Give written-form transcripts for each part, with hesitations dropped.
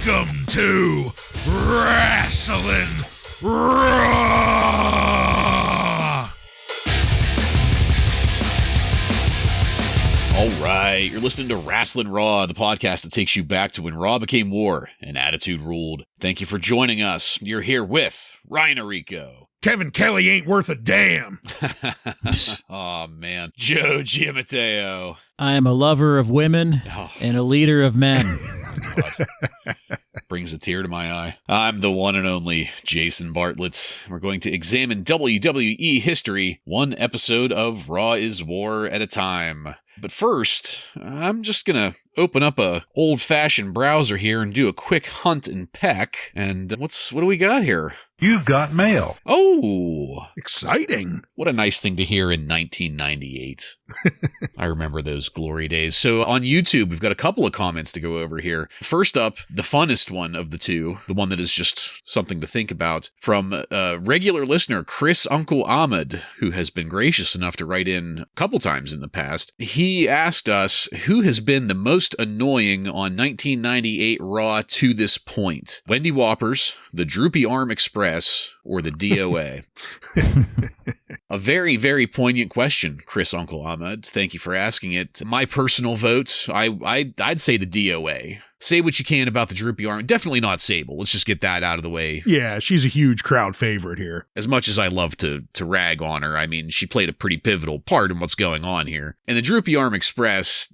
Welcome to Wrasslin Raw! All right, you're listening to Wrasslin Raw, the podcast that takes you back to when Raw became war and Attitude ruled. Thank you for joining us. You're here with Ryan Arico. Kevin Kelly ain't worth a damn. Oh, man. Joe Giammatteo. I am a lover of women and a leader of men. God. Brings a tear to my eye. I'm the one and only Jason Bartlett. We're going to examine WWE history, one episode of Raw is War at a time. But first, I'm just gonna open up a old-fashioned browser here and do a quick hunt and peck. And what do we got here? You've got mail. Oh! Exciting. What a nice thing to hear in 1998. I remember those glory days. So on YouTube, we've got a couple of comments to go over here. First up, the funnest one of the two, the one that is just something to think about, from a regular listener, Chris Uncle Ahmed, who has been gracious enough to write in a couple times in the past. He asked us, who has been the most annoying on 1998 Raw to this point? Wendy Whoppers, the Droopy Arm Express, or the DOA? A very, very poignant question, Chris Uncle Ahmed. Thank you for asking it. My personal vote, I'd say the DOA. Say what you can about the Droopy Arm. Definitely not Sable. Let's just get that out of the way. Yeah, she's a huge crowd favorite here. As much as I love to rag on her, I mean, she played a pretty pivotal part in what's going on here. And the Droopy Arm Express,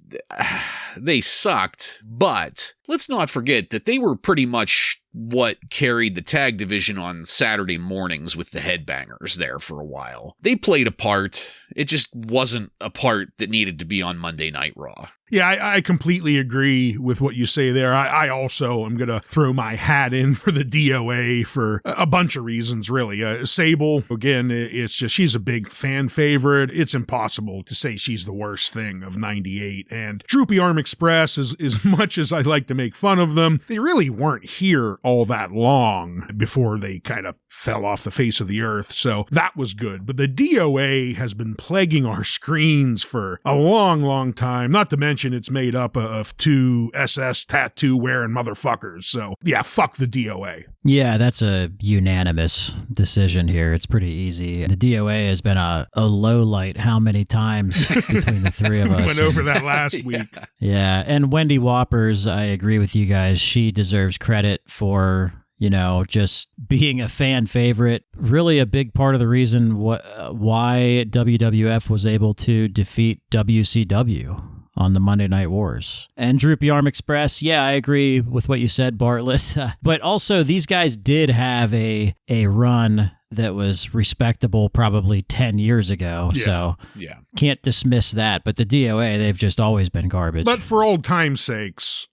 they sucked, but let's not forget that they were pretty much what carried the tag division on Saturday mornings with the Headbangers there for a while. They played a part. It just wasn't a part that needed to be on Monday Night Raw. Yeah, I completely agree with what you say there. I also am going to throw my hat in for the DOA for a bunch of reasons, really. Sable, again, it's just, she's a big fan favorite. It's impossible to say she's the worst thing of 98. And Droopy Arm Express, as much as I like to make fun of them, they really weren't here all that long before they kind of fell off the face of the earth. So that was good. But the DOA has been plaguing our screens for a long, long time, not to mention it's made up of two SS tattoo-wearing motherfuckers. So, yeah, fuck the DOA. Yeah, that's a unanimous decision here. It's pretty easy. The DOA has been a lowlight how many times between the three of us? We went over that last week. Yeah, and Wendy Whoppers, I agree with you guys. She deserves credit for, you know, just being a fan favorite. Really a big part of the reason why WWF was able to defeat WCW on the Monday Night Wars. And Droopy Arm Express, yeah, I agree with what you said, Bartlett. But also, these guys did have a run that was respectable probably 10 years ago. Yeah. So Yeah. can't dismiss that. But the DOA, they've just always been garbage. But for old time's sakes.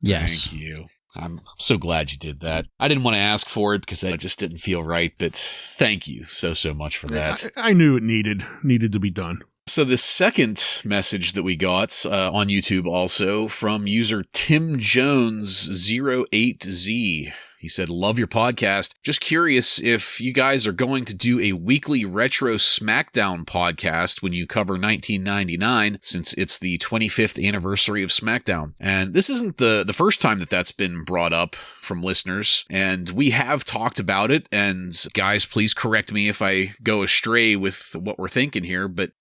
Yes. Thank you. I'm so glad you did that. I didn't want to ask for it because it just didn't feel right, but thank you so much for that. I knew it needed to be done. So the second message that we got on YouTube also from user Tim Jones 08Z. He said, love your podcast. Just curious if you guys are going to do a weekly retro SmackDown podcast when you cover 1999, since it's the 25th anniversary of SmackDown. And this isn't the first time that that's been brought up from listeners, and we have talked about it. And guys, please correct me if I go astray with what we're thinking here, but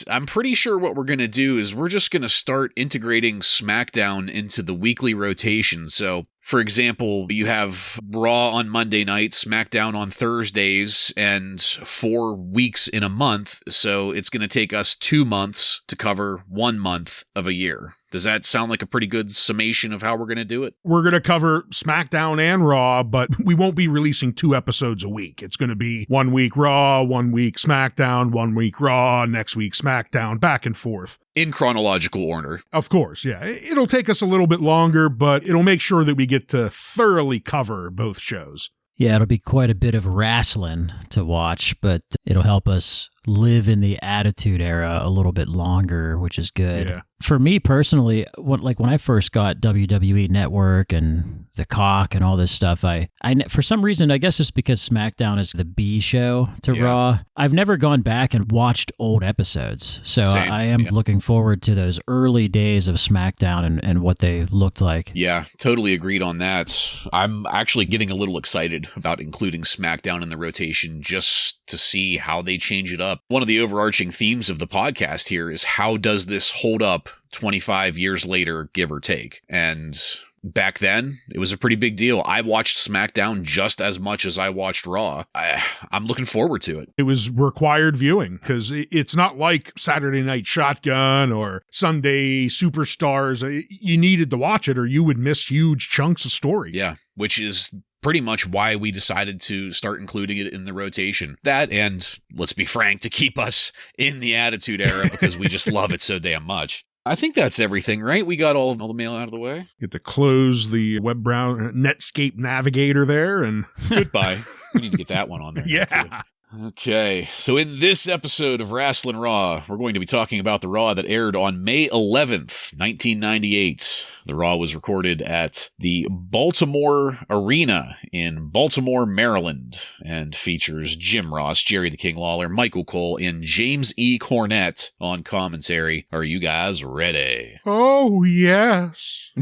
I'm pretty sure what we're going to do is we're just going to start integrating SmackDown into the weekly rotation. So, for example, you have Raw on Monday night, SmackDown on Thursdays, and 4 weeks in a month. So it's going to take us 2 months to cover 1 month of a year. Does that sound like a pretty good summation of how we're going to do it? We're going to cover SmackDown and Raw, but we won't be releasing 2 episodes a week. It's going to be 1 week Raw, 1 week SmackDown, 1 week Raw, next week SmackDown, back and forth. In chronological order. Of course, yeah. It'll take us a little bit longer, but it'll make sure that we get to thoroughly cover both shows. Yeah, it'll be quite a bit of wrestling to watch, but it'll help us live in the Attitude Era a little bit longer, which is good. Yeah. For me personally, when I first got WWE Network and the Cock and all this stuff, I for some reason, I guess it's because SmackDown is the B show to Raw, I've never gone back and watched old episodes. So Same. I am looking forward to those early days of SmackDown and what they looked like. Yeah, totally agreed on that. I'm actually getting a little excited about including SmackDown in the rotation just to see how they change it up. One of the overarching themes of the podcast here is how does this hold up 25 years later, give or take? And back then, it was a pretty big deal. I watched SmackDown just as much as I watched Raw. I'm looking forward to it. It was required viewing because it's not like Saturday Night Shotgun or Sunday Superstars. You needed to watch it or you would miss huge chunks of story. Yeah, which is pretty much why we decided to start including it in the rotation. That, and let's be frank, to keep us in the Attitude Era because we just love it so damn much. I think that's everything, right? We got all the mail out of the way. Get to close the web browser Netscape Navigator there and goodbye. We need to get that one on there. Yeah. Okay, so in this episode of Wrasslin Raw, we're going to be talking about the Raw that aired on May 11th, 1998. The Raw was recorded at the Baltimore Arena in Baltimore, Maryland, and features Jim Ross, Jerry the King Lawler, Michael Cole, and James E. Cornette on commentary. Are you guys ready? Oh, yes.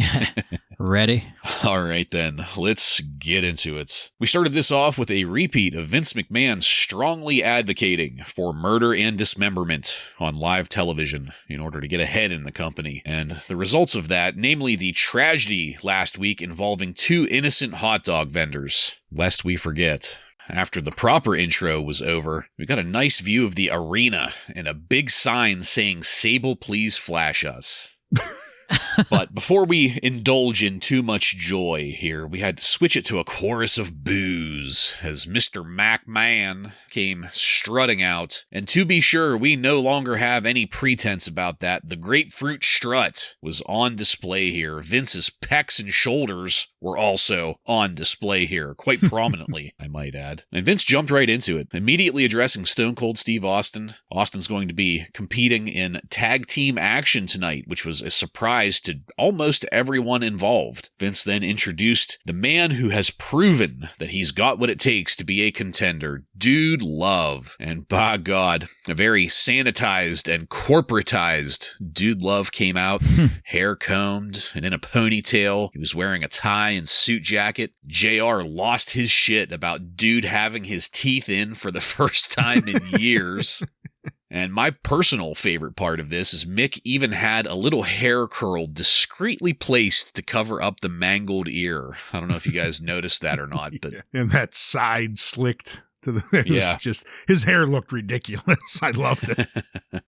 Ready? All right, then. Let's get into it. We started this off with a repeat of Vince McMahon strongly advocating for murder and dismemberment on live television in order to get ahead in the company. And the results of that, namely the tragedy last week involving 2 innocent hot dog vendors, lest we forget. After the proper intro was over, we got a nice view of the arena and a big sign saying, "Sable, please flash us." But before we indulge in too much joy here, we had to switch it to a chorus of boos as Mr. McMahon came strutting out. And to be sure, we no longer have any pretense about that. The grapefruit strut was on display here. Vince's pecs and shoulders were also on display here, quite prominently, I might add. And Vince jumped right into it, immediately addressing Stone Cold Steve Austin. Austin's going to be competing in tag team action tonight, which was a surprise to almost everyone involved. Vince then introduced the man who has proven that he's got what it takes to be a contender, Dude Love. And by God, a very sanitized and corporatized Dude Love came out, hair combed and in a ponytail. He was wearing a tie and suit jacket. JR lost his shit about Dude having his teeth in for the first time in years. And my personal favorite part of this is Mick even had a little hair curl discreetly placed to cover up the mangled ear. I don't know if you guys noticed that or not, but and that side slicked to the it was just his hair looked ridiculous. I loved it.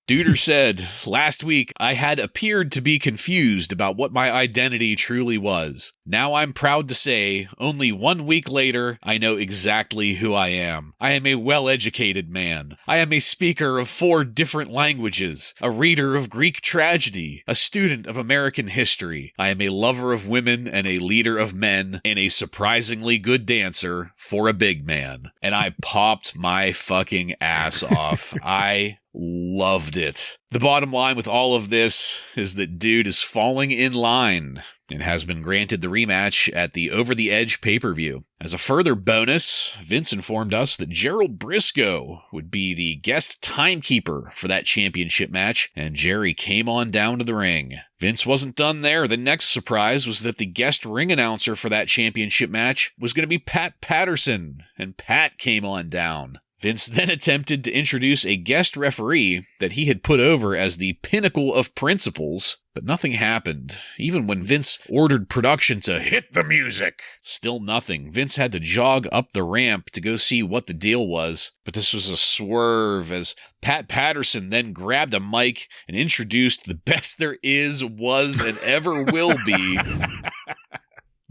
Duder said, "Last week I had appeared to be confused about what my identity truly was. Now I'm proud to say, only 1 week later, I know exactly who I am. I am a well-educated man. I am a speaker of 4 different languages, a reader of Greek tragedy, a student of American history. I am a lover of women and a leader of men, and a surprisingly good dancer for a big man." And I popped my fucking ass off. I loved it. The bottom line with all of this is that Dude is falling in line and has been granted the rematch at the Over the Edge pay-per-view. As a further bonus, Vince informed us that Gerald Briscoe would be the guest timekeeper for that championship match, and Jerry came on down to the ring. Vince wasn't done there. The next surprise was that the guest ring announcer for that championship match was going to be Pat Patterson, and Pat came on down. Vince then attempted to introduce a guest referee that he had put over as the pinnacle of principles, but nothing happened. Even when Vince ordered production to hit the music, still nothing. Vince had to jog up the ramp to go see what the deal was, but this was a swerve as Pat Patterson then grabbed a mic and introduced the best there is, was, and ever will be,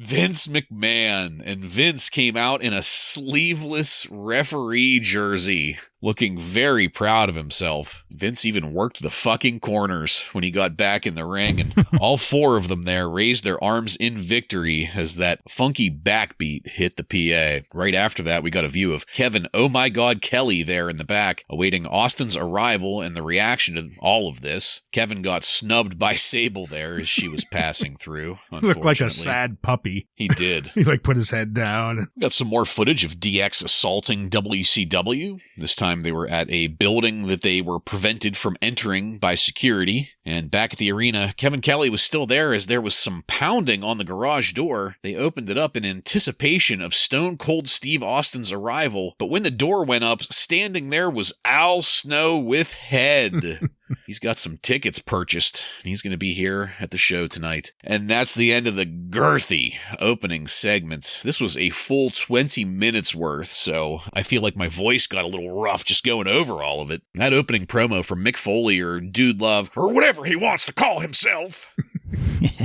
Vince McMahon. And Vince came out in a sleeveless referee jersey. looking very proud of himself. Vince even worked the fucking corners when he got back in the ring, and all 4 of them there raised their arms in victory as that funky backbeat hit the PA. Right after that, we got a view of Kevin "Oh My God" Kelly there in the back, awaiting Austin's arrival and the reaction to all of this. Kevin got snubbed by Sable there as she was passing through. He looked like a sad puppy. He did. He put his head down. We got some more footage of DX assaulting WCW. This time they were at a building that they were prevented from entering by security. And back at the arena, Kevin Kelly was still there as there was some pounding on the garage door. They opened it up in anticipation of Stone Cold Steve Austin's arrival. But when the door went up, standing there was Al Snow with head. He's got some tickets purchased, and he's going to be here at the show tonight. And that's the end of the girthy opening segments. This was a full 20 minutes worth, so I feel like my voice got a little rough just going over all of it. That opening promo from Mick Foley, or Dude Love, or whatever he wants to call himself,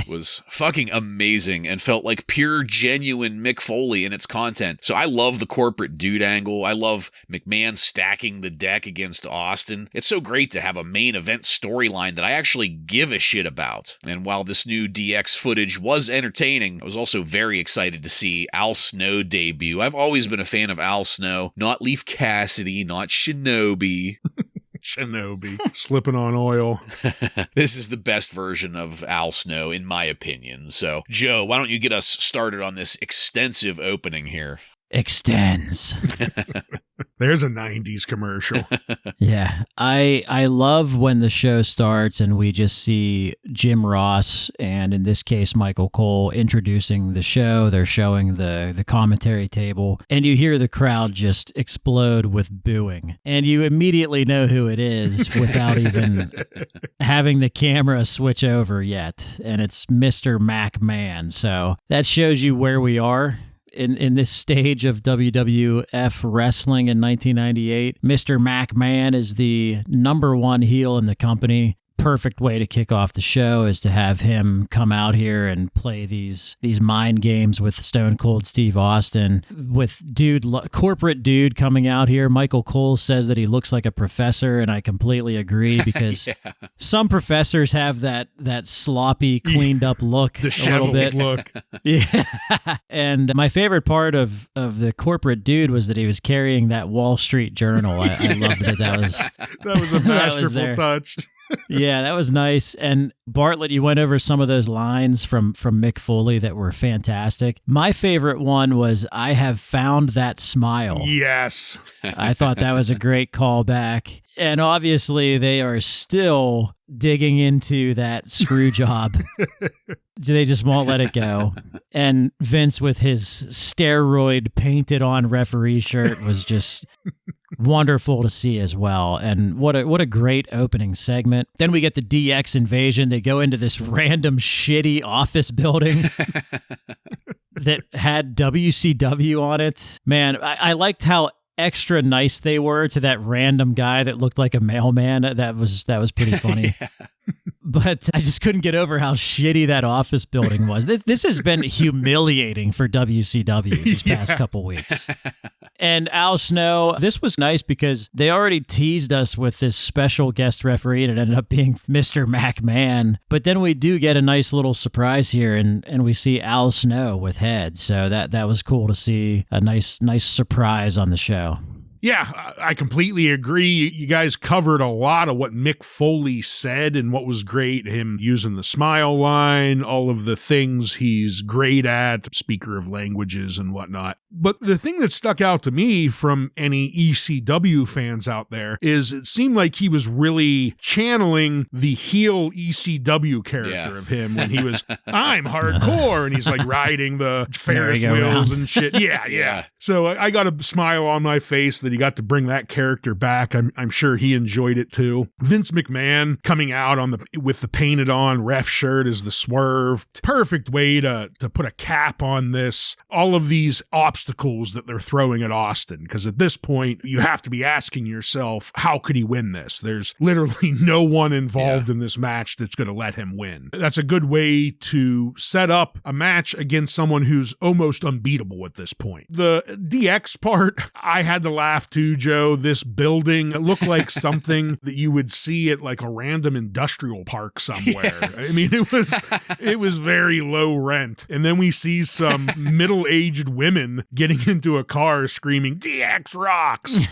was fucking amazing and felt like pure, genuine Mick Foley in its content. So I love the corporate dude angle. I love McMahon stacking the deck against Austin. It's so great to have a main event storyline that I actually give a shit about. And while this new DX footage was entertaining, I was also very excited to see Al Snow debut. I've always been a fan of Al Snow, not Leaf Cassidy, not Shinobi. Shinobi. Slipping on oil. This is the best version of Al Snow, in my opinion. So, Joe, why don't you get us started on this extensive opening here? Extends. There's a 90s commercial. Yeah. I love when the show starts and we just see Jim Ross and, in this case, Michael Cole introducing the show. They're showing the commentary table, and you hear the crowd just explode with booing. And you immediately know who it is without even having the camera switch over yet. And it's Mr. McMahon. So that shows you where we are. In this stage of WWF wrestling in 1998, Mr. McMahon is the #1 heel in the company. Perfect way to kick off the show is to have him come out here and play these mind games with Stone Cold Steve Austin, with corporate dude coming out here. Michael Cole says that he looks like a professor, and I completely agree, because some professors have that sloppy, cleaned up look, the a little bit. Look. Yeah. And my favorite part of the corporate dude was that he was carrying that Wall Street Journal. I loved that was a masterful touch. Yeah, that was nice. And Bartlett, you went over some of those lines from Mick Foley that were fantastic. My favorite one was, "I have found that smile." Yes. I thought that was a great callback. And obviously they are still digging into that screw job. They just won't let it go. And Vince with his steroid painted on referee shirt was just wonderful to see as well. And what a great opening segment. Then we get the DX invasion. They go into this random shitty office building that had WCW on it. Man, I liked how extra nice they were to that random guy that looked like a mailman. That was pretty funny. Yeah. But I just couldn't get over how shitty that office building was. This has been humiliating for WCW these past couple weeks. And Al Snow, this was nice because they already teased us with this special guest referee, and it ended up being Mr. McMahon. But then we do get a nice little surprise here, and we see Al Snow with head. So that was cool to see, a nice surprise on the show. Yeah, I completely agree. You guys covered a lot of what Mick Foley said and what was great. Him using the smile line, all of the things he's great at, speaker of languages and whatnot. But the thing that stuck out to me from any ECW fans out there is it seemed like he was really channeling the heel ECW character of him when he was, "I'm hardcore," and he's like riding the Ferris wheels and shit. Yeah. So I got a smile on my face that he got to bring that character back. I'm sure he enjoyed it too. Vince McMahon coming out with the painted on ref shirt as the Swerve. Perfect way to put a cap on this. All of these obstacles that they're throwing at Austin, because at this point you have to be asking yourself, how could he win this? There's literally no one involved in this match that's going to let him win. That's a good way to set up a match against someone who's almost unbeatable at this point. The DX part, I had to laugh too, Joe. This building, it looked like something that you would see at like a random industrial park somewhere. Yes. I mean, it was very low rent. And then we see some middle-aged women getting into a car screaming, DX rocks.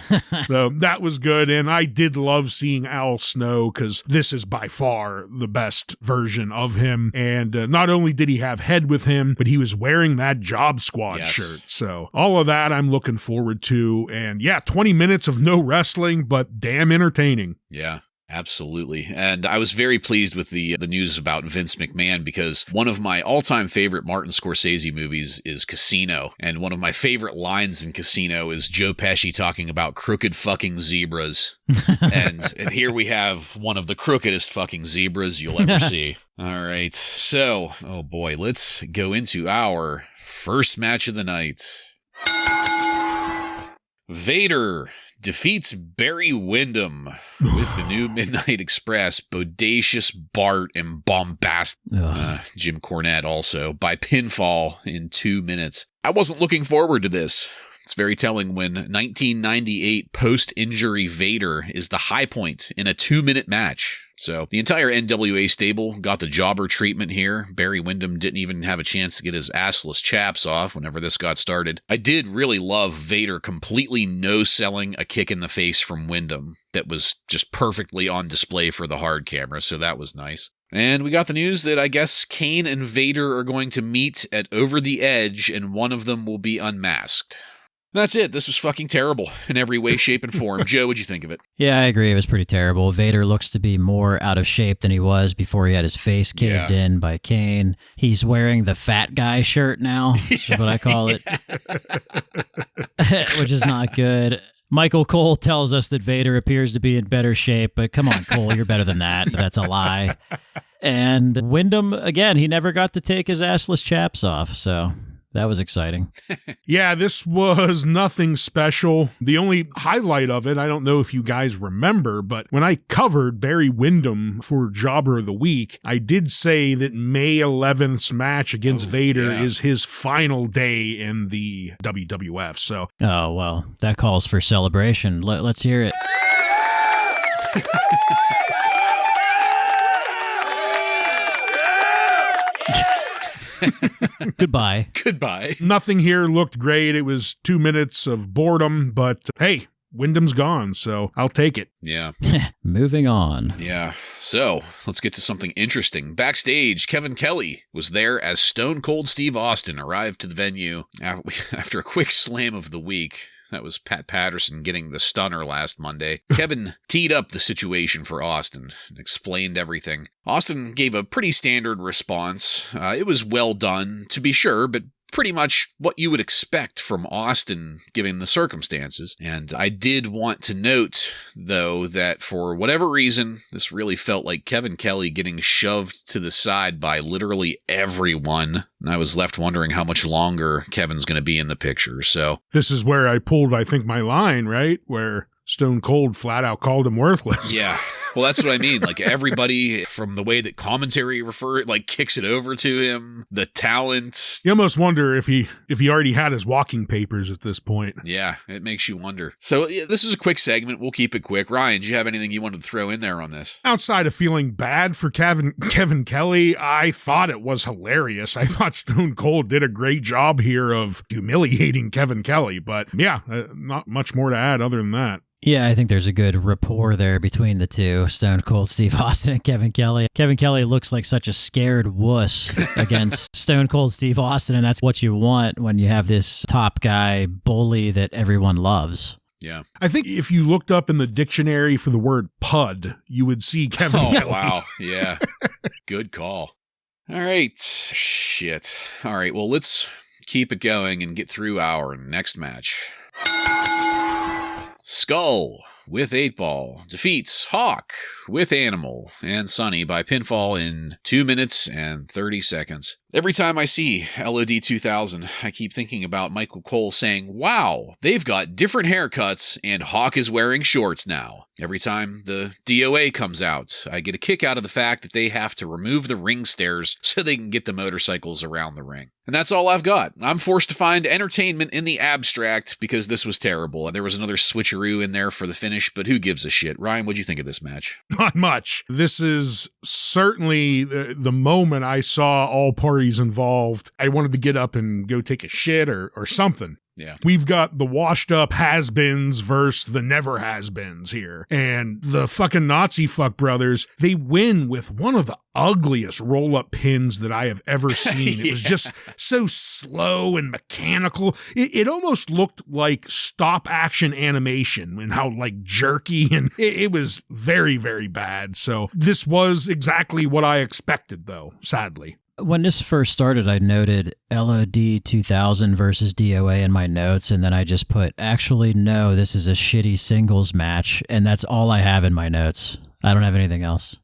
So that was good. And I did love seeing Al Snow because this is by far the best version of him. And not only did he have Head with him, but he was wearing that Job Squad shirt. So all of that I'm looking forward to. And yeah, 20 minutes of no wrestling, but damn entertaining. Yeah. Absolutely. And I was very pleased with the news about Vince McMahon because one of my all-time favorite Martin Scorsese movies is Casino. And one of my favorite lines in Casino is Joe Pesci talking about crooked fucking zebras. and here we have one of the crookedest fucking zebras you'll ever see. All right. So, oh boy, let's go into our first match of the night. Vader defeats Barry Windham with the new Midnight Express, Bodacious Bart, and bombastic Jim Cornette also by pinfall in 2 minutes. I wasn't looking forward to this. It's very telling when 1998 post-injury Vader is the high point in a 2-minute match. So the entire NWA stable got the jobber treatment here. Barry Windham didn't even have a chance to get his assless chaps off whenever this got started. I did really love Vader completely no-selling a kick in the face from Windham that was just perfectly on display for the hard camera, so that was nice. And we got the news that I guess Kane and Vader are going to meet at Over the Edge, and one of them will be unmasked. That's it. This was fucking terrible in every way, shape, and form. Joe, what'd you think of it? Yeah, I agree. It was pretty terrible. Vader looks to be more out of shape than he was before he had his face caved in by Kane. He's wearing the fat guy shirt now, is what I call it, which is not good. Michael Cole tells us that Vader appears to be in better shape, but come on, Cole, you're better than that. That's a lie. And Windham, again, he never got to take his assless chaps off, so that was exciting. Yeah, this was nothing special. The only highlight of it, I don't know if you guys remember, but when I covered Barry Windham for Jobber of the Week, I did say that May 11th's match against Vader is his final day in the WWF. So, oh, well, that calls for celebration. Let's hear it. Goodbye. Goodbye. Nothing here looked great. It was 2 minutes of boredom, but hey, Wyndham's gone, so I'll take it. Yeah. Moving on. Yeah. So let's get to something interesting. Backstage, Kevin Kelly was there as Stone Cold Steve Austin arrived to the venue after a quick slam of the week. That was Pat Patterson getting the stunner last Monday. Kevin teed up the situation for Austin and explained everything. Austin gave a pretty standard response. It was well done, to be sure, but pretty much what you would expect from Austin given the circumstances. And I did want to note, though, that for whatever reason, this really felt like Kevin Kelly getting shoved to the side by literally everyone. And I was left wondering how much longer Kevin's going to be in the picture. So this is where I pulled, I think, my line, right? Where Stone Cold flat out called him worthless. Yeah. Well, that's what I mean. Like, everybody, from the way that commentary kicks it over to him, the talent. You almost wonder if he already had his walking papers at this point. Yeah, it makes you wonder. So yeah, this is a quick segment. We'll keep it quick. Ryan, do you have anything you wanted to throw in there on this? Outside of feeling bad for Kevin Kelly, I thought it was hilarious. I thought Stone Cold did a great job here of humiliating Kevin Kelly. But yeah, not much more to add other than that. Yeah, I think there's a good rapport there between the two, Stone Cold Steve Austin and Kevin Kelly. Kevin Kelly looks like such a scared wuss against Stone Cold Steve Austin, and that's what you want when you have this top guy bully that everyone loves. Yeah. I think if you looked up in the dictionary for the word pud, you would see Kevin Kelly. Oh, wow. Yeah. Good call. All right. Shit. All right. Well, let's keep it going and get through our next match. Skull with 8-Ball defeats Hawk with Animal and Sonny by pinfall in 2 minutes and 30 seconds. Every time I see LOD 2000, I keep thinking about Michael Cole saying, wow, they've got different haircuts and Hawk is wearing shorts now. Every time the DOA comes out, I get a kick out of the fact that they have to remove the ring stairs so they can get the motorcycles around the ring. And that's all I've got. I'm forced to find entertainment in the abstract because this was terrible. There was another switcheroo in there for the finish, but who gives a shit? Ryan, what'd you think of this match? Not much. This is certainly the moment I saw all parties involved. I wanted to get up and go take a shit or something. Yeah. We've got the washed up has-beens versus the never has-beens here. And the fucking Nazi fuck brothers, they win with one of the ugliest roll-up pins that I have ever seen. It was just so slow and mechanical. It almost looked like stop-action animation and how like jerky, and it was very, very bad. So this was exactly what I expected, though, sadly. When this first started, I noted LOD 2000 versus DOA in my notes, and then I just put, actually, no, this is a shitty singles match, and that's all I have in my notes. I don't have anything else.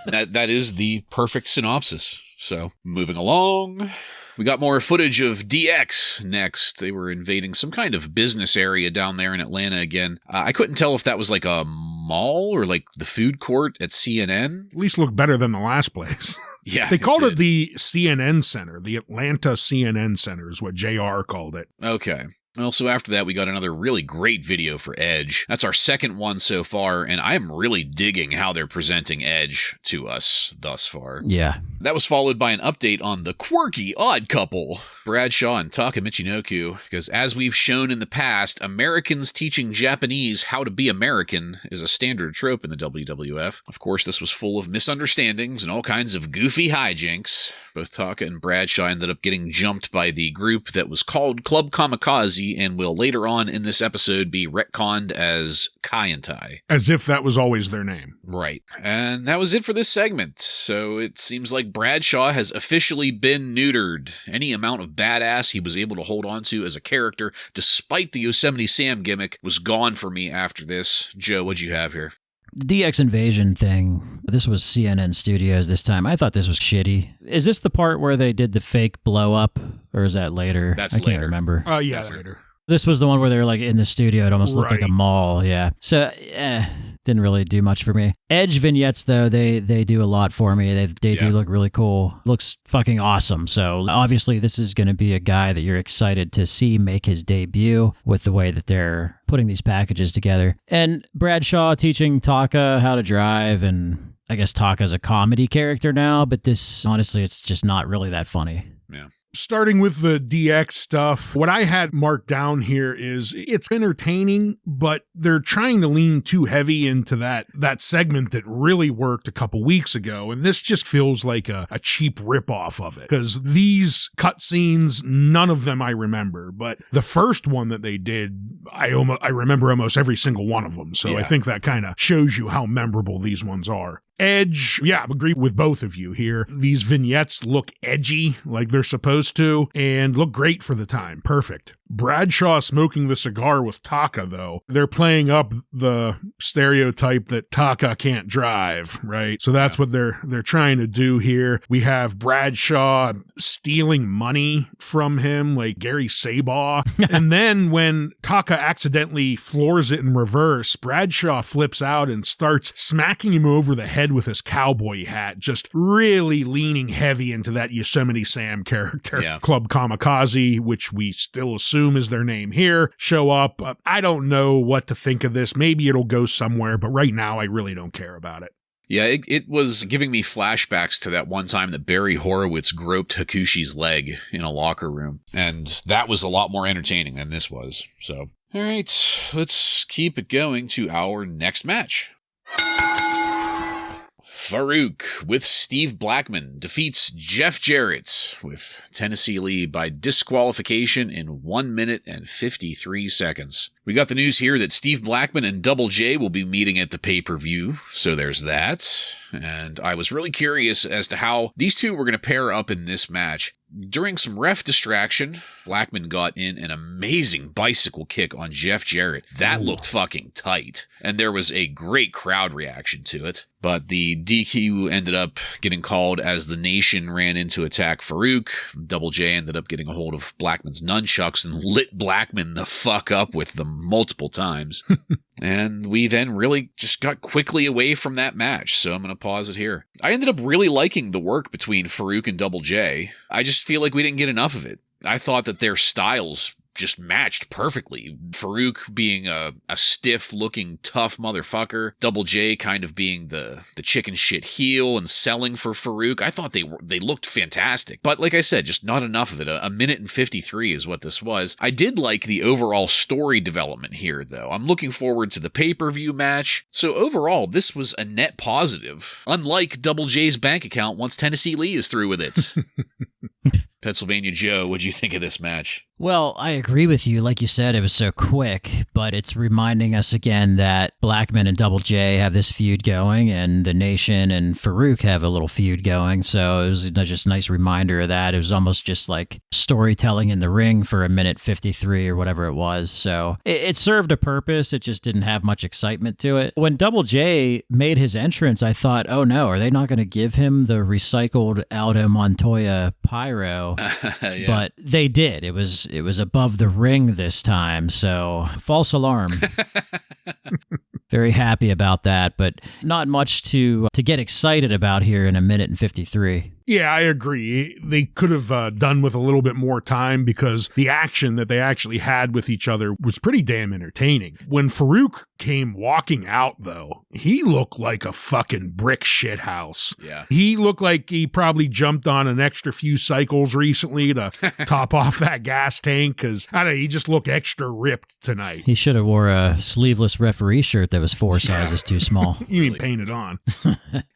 That is the perfect synopsis. So, moving along, we got more footage of DX next. They were invading some kind of business area down there in Atlanta again. I couldn't tell if that was like a mall or like the food court at CNN. At least looked better than the last place. Yeah, they called it the CNN Center. The Atlanta CNN Center is what JR called it. Okay. Well, so after that, we got another really great video for Edge. That's our second one so far, and I'm really digging how they're presenting Edge to us thus far. Yeah. That was followed by an update on the quirky odd couple, Bradshaw and Taka Michinoku, because as we've shown in the past, Americans teaching Japanese how to be American is a standard trope in the WWF. Of course, this was full of misunderstandings and all kinds of goofy hijinks. Both Taka and Bradshaw ended up getting jumped by the group that was called Club Kamikaze and will later on in this episode be retconned as En Tai. As if that was always their name. Right. And that was it for this segment. So it seems like Bradshaw has officially been neutered. Any amount of badass he was able to hold on to as a character, despite the Yosemite Sam gimmick, was gone for me after this. Joe, what'd you have here? The DX Invasion thing, this was CNN Studios this time. I thought this was shitty. Is this the part where they did the fake blow up, or is that later? That's I later. can't remember. Yeah, that's later. This was the one where they were like in the studio. It almost looked like a mall. Yeah. So, didn't really do much for me. Edge vignettes, though, they do a lot for me. They do look really cool. Looks fucking awesome. So obviously this is going to be a guy that you're excited to see make his debut with the way that they're putting these packages together. And Bradshaw teaching Taka how to drive, and I guess Taka's a comedy character now, but this, honestly, it's just not really that funny. Yeah. Starting with the DX stuff, what I had marked down here is it's entertaining, but they're trying to lean too heavy into that segment that really worked a couple weeks ago. And this just feels like a cheap ripoff of it, because these cutscenes, none of them I remember. But the first one that they did, I remember almost every single one of them. So I think that kind of shows you how memorable these ones are. Edge, I agree with both of you here. These vignettes look edgy, like they're supposed to, and look great for the time. Perfect. Bradshaw smoking the cigar with Taka, though. They're playing up the stereotype that Taka can't drive, right? So that's what they're trying to do here. We have Bradshaw stealing money from him, like Gary Sabaw. And then when Taka accidentally floors it in reverse, Bradshaw flips out and starts smacking him over the head with his cowboy hat, just really leaning heavy into that Yosemite Sam character. Yeah. Club Kamikaze, which we still assume is their name here, show up. I don't know what to think of this. Maybe it'll go somewhere, but right now I really don't care about it. Yeah, it was giving me flashbacks to that one time that Barry Horowitz groped Hakushi's leg in a locker room. And that was a lot more entertaining than this was. So, all right, let's keep it going to our next match. Farouk with Steve Blackman defeats Jeff Jarrett with Tennessee Lee by disqualification in 1 minute and 53 seconds. We got the news here that Steve Blackman and Double J will be meeting at the pay-per-view, so there's that. And I was really curious as to how these two were going to pair up in this match. During some ref distraction, Blackman got in an amazing bicycle kick on Jeff Jarrett. That looked fucking tight, and there was a great crowd reaction to it. But the DQ ended up getting called as the Nation ran in to attack Farouk. Double J ended up getting a hold of Blackman's nunchucks and lit Blackman the fuck up with them multiple times. And we then really just got quickly away from that match, so I'm going to pause it here. I ended up really liking the work between Farouk and Double J. I just feel like we didn't get enough of it. I thought that their styles just matched perfectly. Farouk being a stiff-looking, tough motherfucker. Double J kind of being the chicken shit heel and selling for Farouk. I thought they looked fantastic. But like I said, just not enough of it. A minute and 53 is what this was. I did like the overall story development here, though. I'm looking forward to the pay-per-view match. So overall, this was a net positive. Unlike Double J's bank account once Tennessee Lee is through with it. Pennsylvania Joe, what'd you think of this match? Well, I agree with you. Like you said, it was so quick, but it's reminding us again that Blackman and Double J have this feud going, and the Nation and Farouk have a little feud going. So it was just a nice reminder of that. It was almost just like storytelling in the ring for a minute 53 or whatever it was. So it served a purpose. It just didn't have much excitement to it. When Double J made his entrance, I thought, oh no, are they not going to give him the recycled Aldo Montoya pyro? Yeah. But they did. It was above the ring this time, so false alarm. Very happy about that, but not much to get excited about here in a minute and 53. Yeah, I agree. They could have done with a little bit more time because the action that they actually had with each other was pretty damn entertaining. When Farouk came walking out, though, he looked like a fucking brick shit house. Yeah. He looked like he probably jumped on an extra few cycles recently to top off that gas tank because, I don't know, he just looked extra ripped tonight. He should have wore a sleeveless referee shirt that was 4 sizes too small. You mean painted on.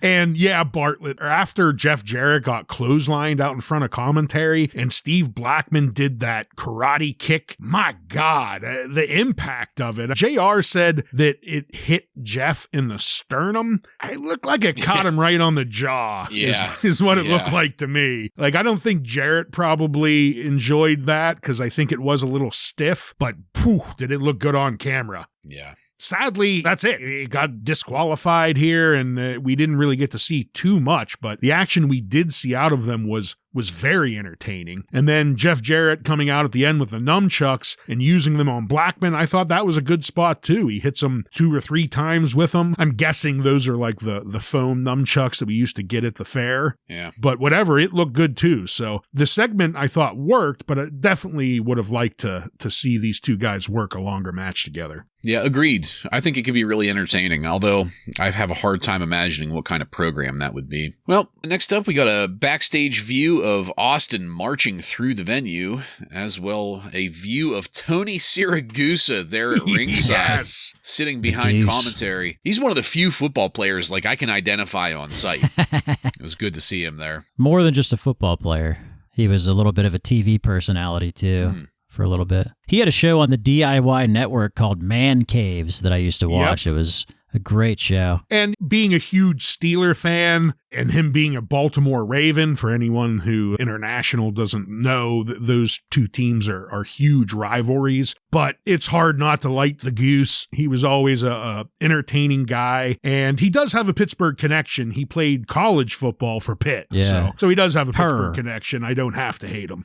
And yeah, Bartlett, after Jeff Jarrett got clotheslined out in front of commentary and Steve Blackman did that karate kick, my God, the impact of it. JR said that it hit Jeff in the sternum. It looked like it caught him right on the jaw, is what it looked like to me. Like, I don't think Jarrett probably enjoyed that because I think it was a little stiff, but poof, did it look good on camera. Yeah. Sadly, that's it. It got disqualified here, and we didn't really get to see too much, but the action we did see out of them was very entertaining. And then Jeff Jarrett coming out at the end with the nunchucks and using them on Blackman, I thought that was a good spot too. He hits them 2 or 3 times with them. I'm guessing those are like the foam nunchucks that we used to get at the fair. Yeah. But whatever, it looked good too. So the segment I thought worked, but I definitely would have liked to see these two guys work a longer match together. Yeah, agreed. I think it could be really entertaining, although I have a hard time imagining what kind of program that would be. Well, next up, we got a backstage view of Austin marching through the venue, as well a view of Tony Siragusa there at ringside, sitting behind commentary. He's one of the few football players like I can identify on site. It was good to see him there. More than just a football player. He was a little bit of a TV personality, too. For a little bit. He had a show on the DIY network called Man Caves that I used to watch. It was a great show. And being a huge Steeler fan and him being a Baltimore Raven, for anyone who international doesn't know, those two teams are huge rivalries. But it's hard not to like the Goose. He was always a entertaining guy. And he does have a Pittsburgh connection. He played college football for Pitt. Yeah. So he does have a Pittsburgh connection. I don't have to hate him.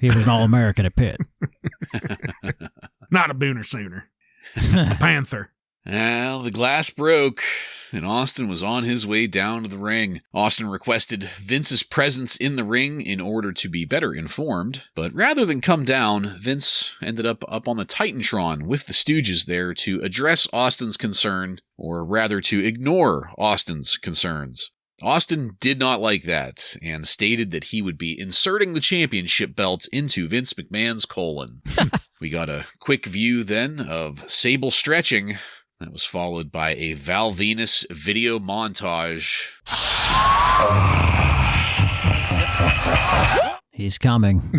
He was an All-American at Pitt. Not a Booner Sooner. A Panther. Well, the glass broke, and Austin was on his way down to the ring. Austin requested Vince's presence in the ring in order to be better informed, but rather than come down, Vince ended up on the Titantron with the Stooges there to address Austin's concern, or rather to ignore Austin's concerns. Austin did not like that and stated that he would be inserting the championship belt into Vince McMahon's colon. We got a quick view then of Sable stretching. That was followed by a Val Venus video montage. He's coming.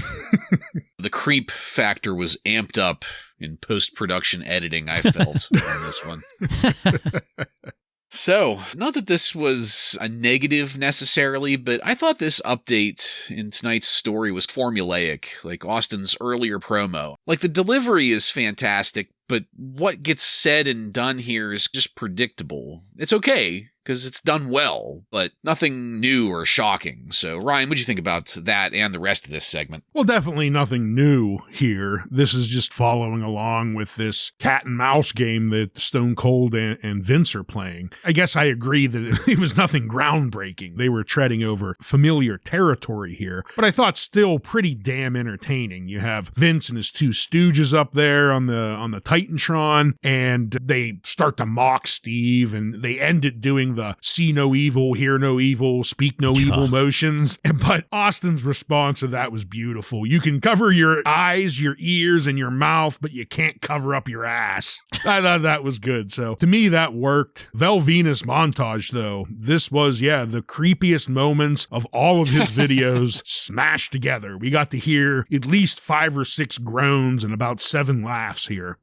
The creep factor was amped up in post-production editing, I felt, on this one. So, not that this was a negative necessarily, but I thought this update in tonight's story was formulaic, like Austin's earlier promo. Like, the delivery is fantastic, but what gets said and done here is just predictable. It's okay, because it's done well, but nothing new or shocking. So, Ryan, what'd you think about that and the rest of this segment? Well, definitely nothing new here. This is just following along with this cat and mouse game that Stone Cold and Vince are playing. I guess I agree that it was nothing groundbreaking. They were treading over familiar territory here, but I thought still pretty damn entertaining. You have Vince and his two stooges up there on the Titantron, and they start to mock Steve, and they end it doing the see no evil, hear no evil, speak no evil motions. But Austin's response to that was beautiful. You can cover your eyes, your ears, and your mouth, but you can't cover up your ass. I thought that was good. So to me, that worked. Val Venus montage, though, this was, the creepiest moments of all of his videos smashed together. We got to hear at least 5 or 6 groans and about 7 laughs here.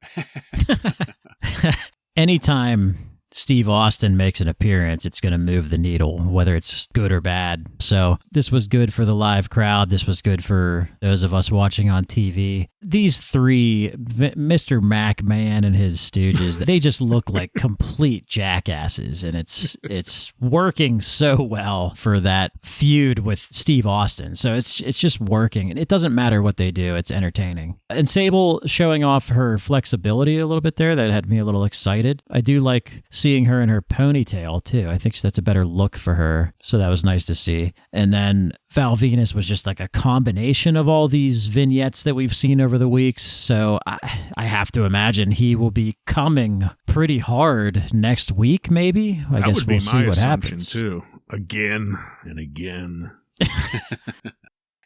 Anytime Steve Austin makes an appearance, it's going to move the needle, whether it's good or bad. So this was good for the live crowd. This was good for those of us watching on TV. These three, Mr. McMahon and his stooges, they just look like complete jackasses, and it's working so well for that feud with Steve Austin. So it's just working, and it doesn't matter what they do. It's entertaining. And Sable showing off her flexibility a little bit there, that had me a little excited. I do like seeing her in her ponytail too. I think that's a better look for her. So that was nice to see. And then Val Venus was just like a combination of all these vignettes that we've seen over the weeks. So I have to imagine he will be coming pretty hard next week, maybe. I guess we'll see what happens. Too. Again and again.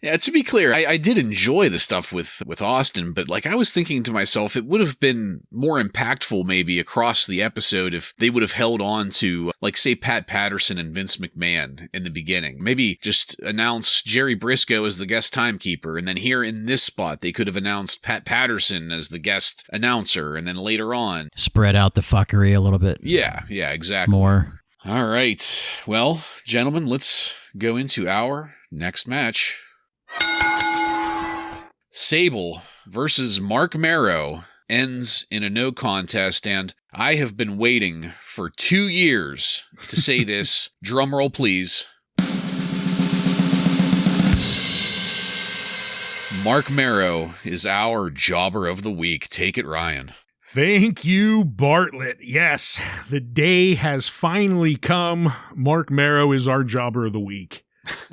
Yeah, to be clear, I did enjoy the stuff with Austin, but I was thinking to myself, it would have been more impactful maybe across the episode if they would have held on to, say, Pat Patterson and Vince McMahon in the beginning. Maybe just announce Jerry Briscoe as the guest timekeeper, and then here in this spot, they could have announced Pat Patterson as the guest announcer, and then later on spread out the fuckery a little bit. Yeah, exactly. More. All right. Well, gentlemen, let's go into our next match. Sable versus Marc Mero ends in a no contest, and I have been waiting for 2 years to say this. Drum roll, please. Marc Mero is our jobber of the week. Take it, Ryan. Thank you, Bartlett. Yes, the day has finally come. Marc Mero is our jobber of the week.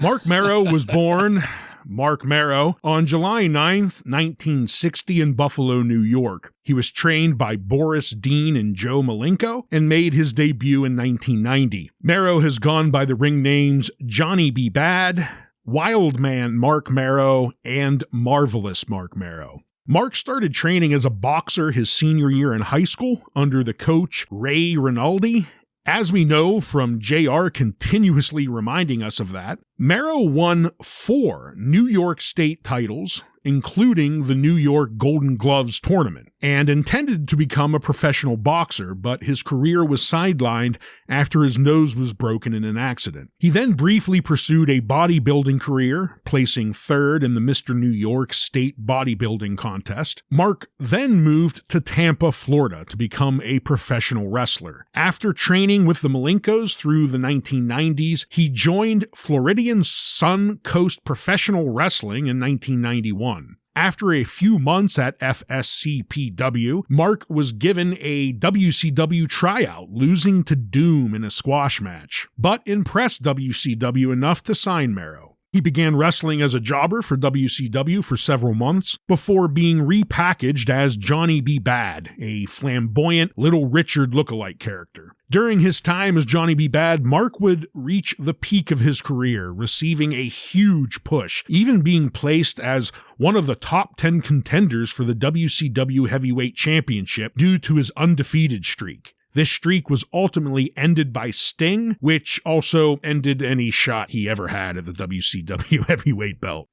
Marc Mero was born Marc Mero on July 9th, 1960 in Buffalo, New York. He was trained by Boris Dean and Joe Malenko and made his debut in 1990. Mero has gone by the ring names Johnny B. Bad, Wildman Marc Mero, and Marvelous Marc Mero. Marc started training as a boxer his senior year in high school under the coach Ray Rinaldi. As we know from JR continuously reminding us of that, Mero won 4 New York State titles, including the New York Golden Gloves tournament, and intended to become a professional boxer, but his career was sidelined after his nose was broken in an accident. He then briefly pursued a bodybuilding career, placing 3rd in the Mr. New York State Bodybuilding Contest. Marc then moved to Tampa, Florida to become a professional wrestler. After training with the Malenkos through the 1990s, he joined Floridian Sun Coast Professional Wrestling in 1991. After a few months at FSCPW, Marc was given a WCW tryout, losing to Doom in a squash match, but impressed WCW enough to sign Mero. He began wrestling as a jobber for WCW for several months before being repackaged as Johnny B. Bad, a flamboyant Little Richard lookalike character. During his time as Johnny B. Bad, Marc would reach the peak of his career, receiving a huge push, even being placed as one of the top 10 contenders for the WCW Heavyweight Championship due to his undefeated streak. This streak was ultimately ended by Sting, which also ended any shot he ever had at the WCW heavyweight belt.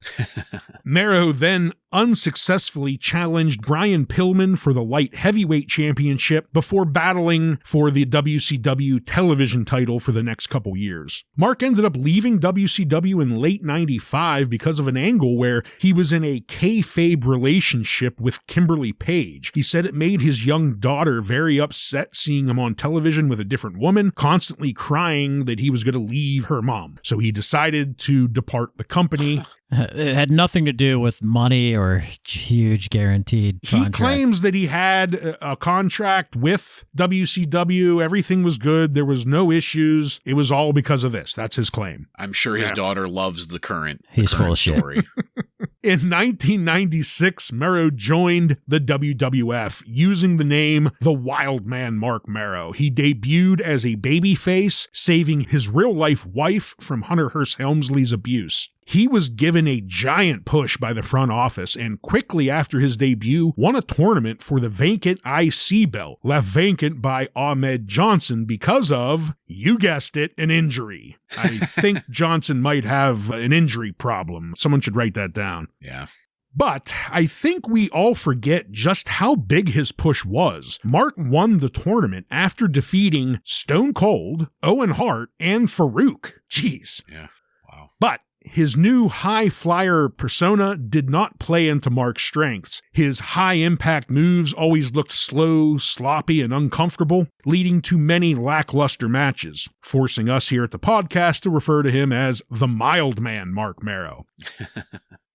Mero then unsuccessfully challenged Brian Pillman for the light heavyweight championship before battling for the WCW television title for the next couple years. Marc ended up leaving WCW in late 95 because of an angle where he was in a kayfabe relationship with Kimberly Page. He said it made his young daughter very upset seeing him on television with a different woman, constantly crying that he was going to leave her mom. So he decided to depart the company. It had nothing to do with money or huge guaranteed contract. He claims that he had a contract with WCW. Everything was good. There was no issues. It was all because of this. That's his claim. I'm sure his daughter loves the current He's full of story. In 1996, Mero joined the WWF using the name The Wild Man Marc Mero. He debuted as a babyface, saving his real-life wife from Hunter Hearst Helmsley's abuse. He was given a giant push by the front office and quickly after his debut won a tournament for the vacant IC belt, left vacant by Ahmed Johnson because of, you guessed it, an injury. I think Johnson might have an injury problem. Someone should write that down. Yeah. But I think we all forget just how big his push was. Mark won the tournament after defeating Stone Cold, Owen Hart, and Farouk. Jeez. Yeah. Wow. But his new high-flyer persona did not play into Mark's strengths. His high-impact moves always looked slow, sloppy, and uncomfortable, leading to many lackluster matches, forcing us here at the podcast to refer to him as the Mild Man Marc Mero.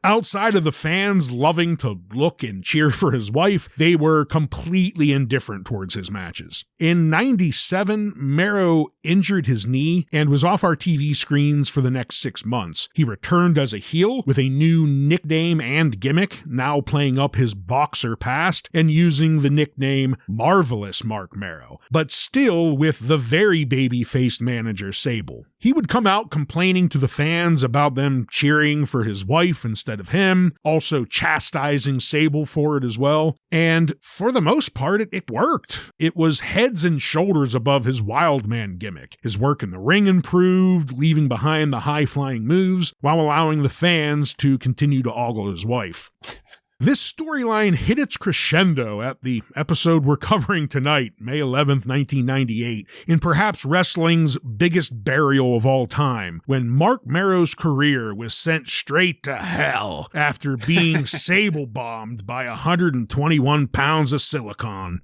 Outside of the fans loving to look and cheer for his wife, they were completely indifferent towards his matches. In 97, Mero injured his knee and was off our TV screens for the next 6 months. He returned as a heel with a new nickname and gimmick, now playing up his boxer past and using the nickname Marvelous Marc Mero, but still with the very baby-faced manager Sable. He would come out complaining to the fans about them cheering for his wife instead of him, also chastising Sable for it as well. And for the most part, it worked. It was heads and shoulders above his wild man gimmick. His work in the ring improved, leaving behind the high-flying moves while allowing the fans to continue to ogle his wife. This storyline hit its crescendo at the episode we're covering tonight, May 11th, 1998, in perhaps wrestling's biggest burial of all time, when Marc Mero's career was sent straight to hell after being Sable-bombed by 121 pounds of silicone.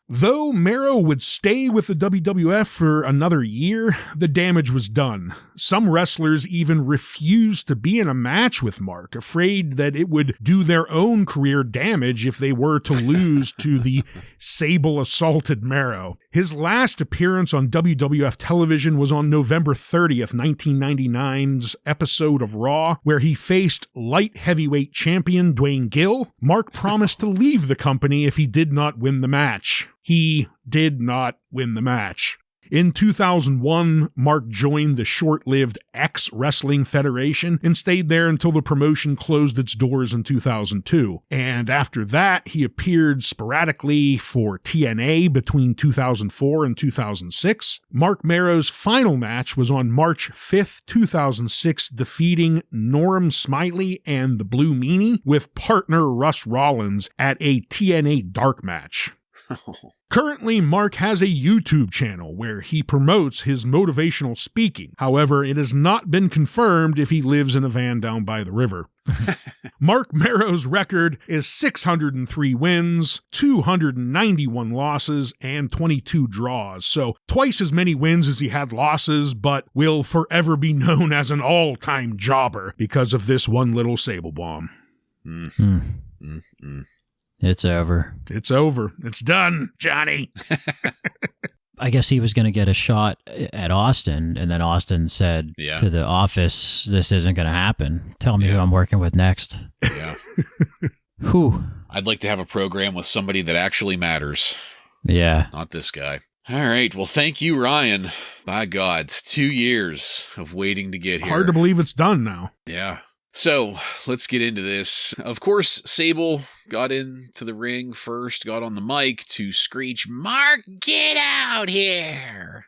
Though Mero would stay with the WWF for another year, the damage was done. Some wrestlers even refused to be in a match with Mark, afraid that it would do their own career damage if they were to lose to the Sable-assaulted Mero. His last appearance on WWF television was on November 30th, 1999's episode of Raw, where he faced light heavyweight champion Dwayne Gill. Mark promised to leave the company if he did not win the match. He did not win the match. In 2001, Mark joined the short-lived X Wrestling Federation and stayed there until the promotion closed its doors in 2002. And after that, he appeared sporadically for TNA between 2004 and 2006. Marc Mero's final match was on March 5th, 2006, defeating Norm Smiley and the Blue Meanie with partner Russ Rollins at a TNA dark match. Currently, Mark has a YouTube channel where he promotes his motivational speaking. However, it has not been confirmed if he lives in a van down by the river. Marc Mero's record is 603 wins, 291 losses, and 22 draws. So twice as many wins as he had losses, but will forever be known as an all-time jobber because of this one little Sable-bomb. It's over. It's over. It's done, Johnny. I guess he was going to get a shot at Austin, and then Austin said to the office, this isn't going to happen. Tell me who I'm working with next. Yeah. Whew. I'd like to have a program with somebody that actually matters. Yeah. Not this guy. All right. Well, thank you, Ryan. By God, 2 years of waiting to get here. Hard to believe it's done now. Yeah. So let's get into this. Of course, Sable got into the ring first, got on the mic to screech, "Mark, get out here!"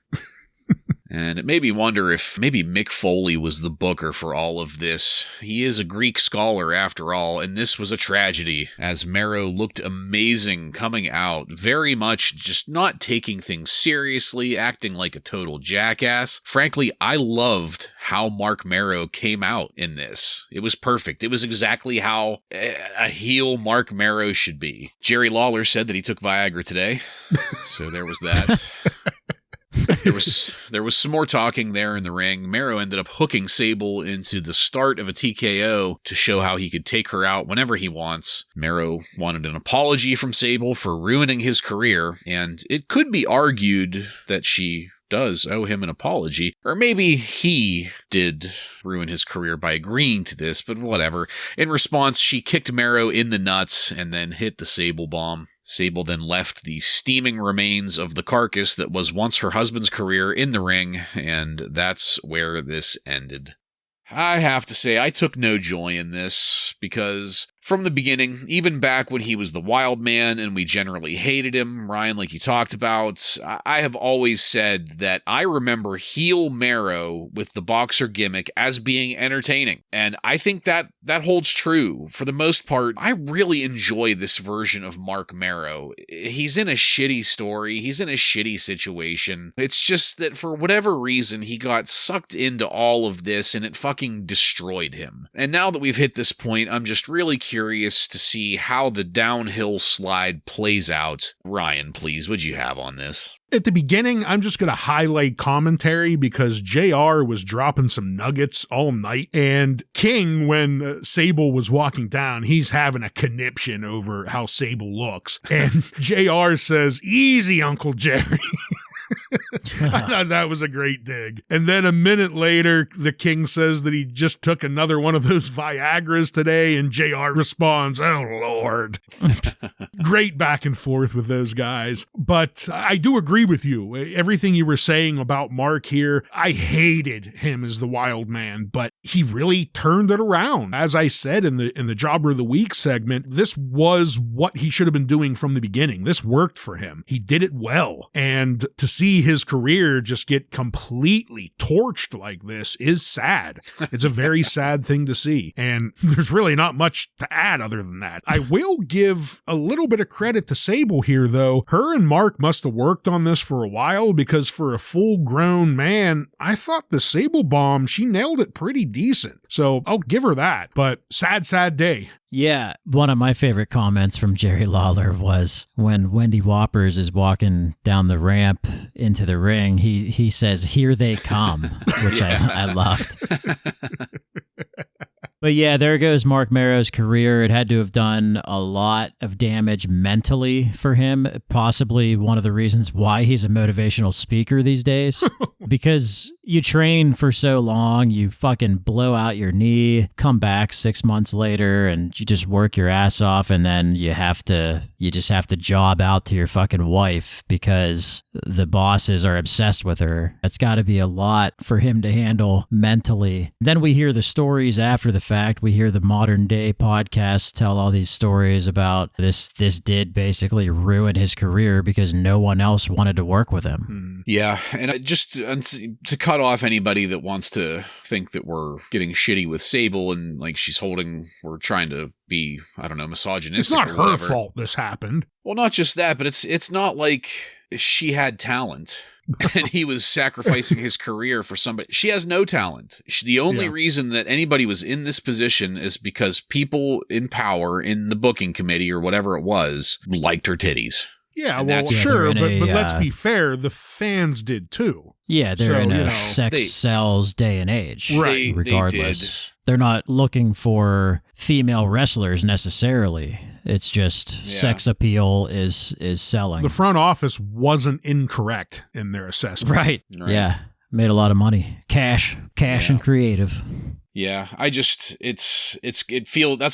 And it made me wonder if maybe Mick Foley was the booker for all of this. He is a Greek scholar after all, and this was a tragedy, as Mero looked amazing coming out, very much just not taking things seriously, acting like a total jackass. Frankly, I loved how Marc Mero came out in this. It was perfect. It was exactly how a heel Marc Mero should be. Jerry Lawler said that he took Viagra today, so there was that. There was some more talking there in the ring. Mero ended up hooking Sable into the start of a TKO to show how he could take her out whenever he wants. Mero wanted an apology from Sable for ruining his career, and it could be argued that she does owe him an apology, or maybe he did ruin his career by agreeing to this, but whatever. In response, she kicked Mero in the nuts and then hit the Sable-bomb. Sable then left the steaming remains of the carcass that was once her husband's career in the ring, and that's where this ended. I have to say, I took no joy in this, because from the beginning, even back when he was the wild man and we generally hated him, Ryan, like you talked about, I have always said that I remember heel Mero with the boxer gimmick as being entertaining. And I think that holds true. For the most part, I really enjoy this version of Marc Mero. He's in a shitty story. He's in a shitty situation. It's just that for whatever reason, he got sucked into all of this and it fucking destroyed him. And now that we've hit this point, I'm just really curious to see how the downhill slide plays out. Ryan, please, what'd you have on this? At the beginning, I'm just going to highlight commentary because JR was dropping some nuggets all night. And King, when Sable was walking down, he's having a conniption over how Sable looks. And JR says, "Easy, Uncle Jerry." I thought that was a great dig. And then a minute later, the King says that he just took another one of those Viagras today, and JR responds, "Oh, Lord." Great back and forth with those guys. But I do agree with you. Everything you were saying about Mark here, I hated him as the wild man, but he really turned it around. As I said in the Jobber of the Week segment, this was what he should have been doing from the beginning. This worked for him. He did it well. And to see his career just get completely torched like this is sad. It's a very sad thing to see. And there's really not much to add other than that. I will give a little bit of credit to Sable here, though. Her and Mark must have worked on this for a while, because for a full-grown man, I thought the Sable-bomb, she nailed it pretty decent. So I'll give her that. But sad, sad day. Yeah, one of my favorite comments from Jerry Lawler was when Wendy Whoppers is walking down the ramp into the ring, he says, "Here they come," which I loved. But yeah, there goes Marc Mero's career. It had to have done a lot of damage mentally for him, possibly one of the reasons why he's a motivational speaker these days. Because you train for so long, you fucking blow out your knee, come back 6 months later, and you just work your ass off, and then you just have to job out to your fucking wife because the bosses are obsessed with her. That's got to be a lot for him to handle mentally. Then we hear the stories after the fact. We hear the modern day podcasts tell all these stories about this did basically ruin his career because no one else wanted to work with him. Yeah, and just to cut off anybody that wants to think that we're getting shitty with Sable and like we're trying to be, I don't know, misogynistic. It's not her fault this happened. Well, not just that, but it's not like she had talent. And he was sacrificing his career for somebody. She has no talent. The only reason that anybody was in this position is because people in power in the booking committee or whatever it was liked her titties. Yeah, well, sure, but let's be fair. The fans did too. Yeah, they're in a sex sells day and age. Right. Regardless. They're not looking for female wrestlers necessarily. It's just sex appeal is selling. The front office wasn't incorrect in their assessment. Right. Yeah. Made a lot of money. Cash and creative. Yeah, that's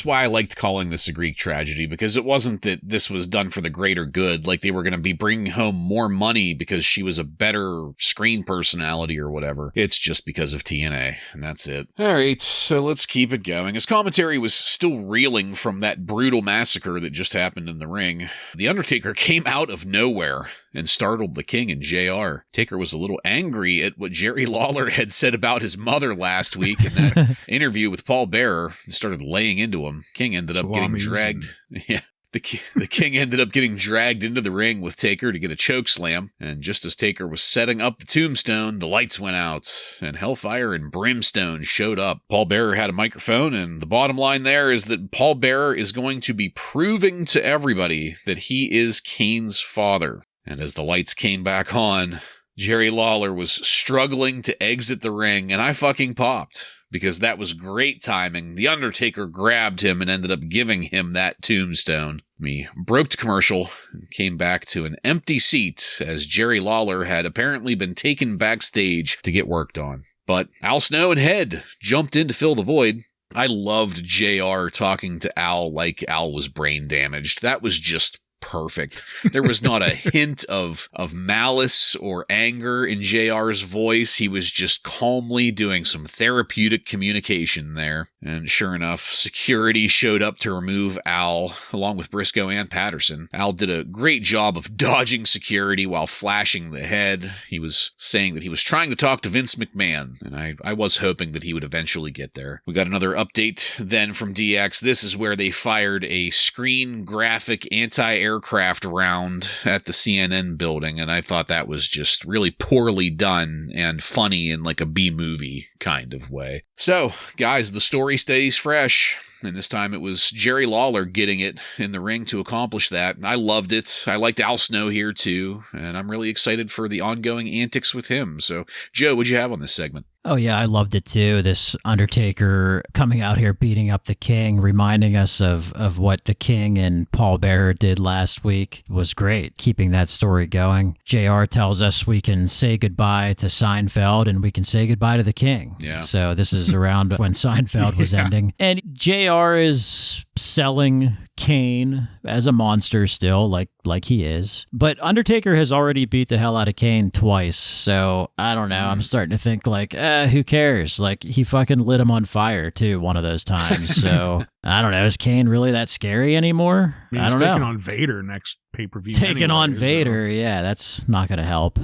why I liked calling this a Greek tragedy, because it wasn't that this was done for the greater good, like they were going to be bringing home more money because she was a better screen personality or whatever. It's just because of TNA, and that's it. All right, so let's keep it going. As commentary was still reeling from that brutal massacre that just happened in the ring, The Undertaker came out of nowhere and startled the King and JR. Taker was a little angry at what Jerry Lawler had said about his mother last week in that interview with Paul Bearer, and started laying into him. King ended up getting dragged. Yeah. The King ended up getting dragged into the ring with Taker to get a choke slam, and just as Taker was setting up the tombstone, the lights went out, and Hellfire and Brimstone showed up. Paul Bearer had a microphone, and the bottom line there is that Paul Bearer is going to be proving to everybody that he is Kane's father. And as the lights came back on, Jerry Lawler was struggling to exit the ring, and I fucking popped, because that was great timing. The Undertaker grabbed him and ended up giving him that tombstone. We broke to commercial and came back to an empty seat, as Jerry Lawler had apparently been taken backstage to get worked on. But Al Snow and Head jumped in to fill the void. I loved JR talking to Al like Al was brain damaged. That was just perfect. There was not a hint of malice or anger in JR's voice. He was just calmly doing some therapeutic communication there. And sure enough, security showed up to remove Al, along with Briscoe and Patterson. Al did a great job of dodging security while flashing the head. He was saying that he was trying to talk to Vince McMahon, and I was hoping that he would eventually get there. We got another update then from DX. This is where they fired a screen graphic anti-aircraft round at the CNN building, and I thought that was just really poorly done and funny in like a B-movie kind of way. So, guys, the story stays fresh. And this time it was Jerry Lawler getting it in the ring to accomplish that. I loved it. I liked Al Snow here too, and I'm really excited for the ongoing antics with him. So, Joe, what'd you have on this segment? Oh, yeah, I loved it too. This Undertaker coming out here, beating up the King, reminding us of what the King and Paul Bearer did last week was great, keeping that story going. JR tells us we can say goodbye to Seinfeld and we can say goodbye to the King. Yeah. So this is around when Seinfeld was ending. And JR is selling Kane as a monster still, like he is. But Undertaker has already beat the hell out of Kane twice, so I don't know. I'm starting to think like, who cares? Like, he fucking lit him on fire too one of those times. So I don't know. Is Kane really that scary anymore? I mean, I don't know. He's taking on Vader next pay-per-view. Taking on Vader, yeah, that's not going to help.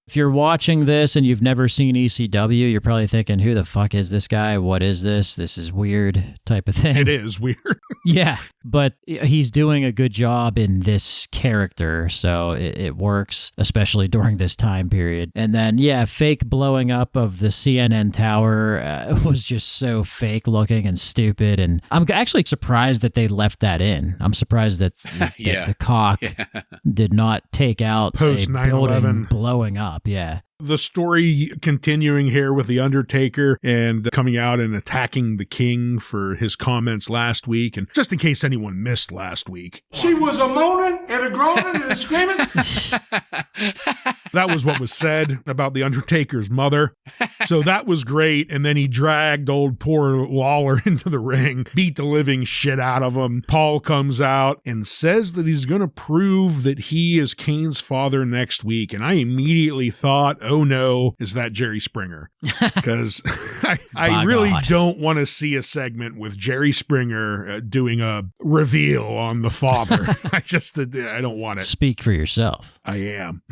If you're watching this and you've never seen ECW, you're probably thinking, who the fuck is this guy? What is this? This is weird type of thing. It is weird. Yeah, but he's doing a good job in this character, so it works, especially during this time period. And then, yeah, fake blowing up of the CNN tower was just so fake looking and stupid, and I'm actually surprised that they left that in. I'm surprised that, that the cock did not take out Post a 9/11 building blowing up, yeah. The story continuing here with The Undertaker and coming out and attacking the King for his comments last week. And just in case anyone missed last week, she was a moaning and a groaning and a screaming. That was what was said about The Undertaker's mother. So that was great. And then he dragged old poor Lawler into the ring, beat the living shit out of him. Paul comes out and says that he's going to prove that he is Kane's father next week. And I immediately thought, oh no, is that Jerry Springer? Because I really don't want to see a segment with Jerry Springer doing a reveal on the father. I don't want it. Speak for yourself. I am.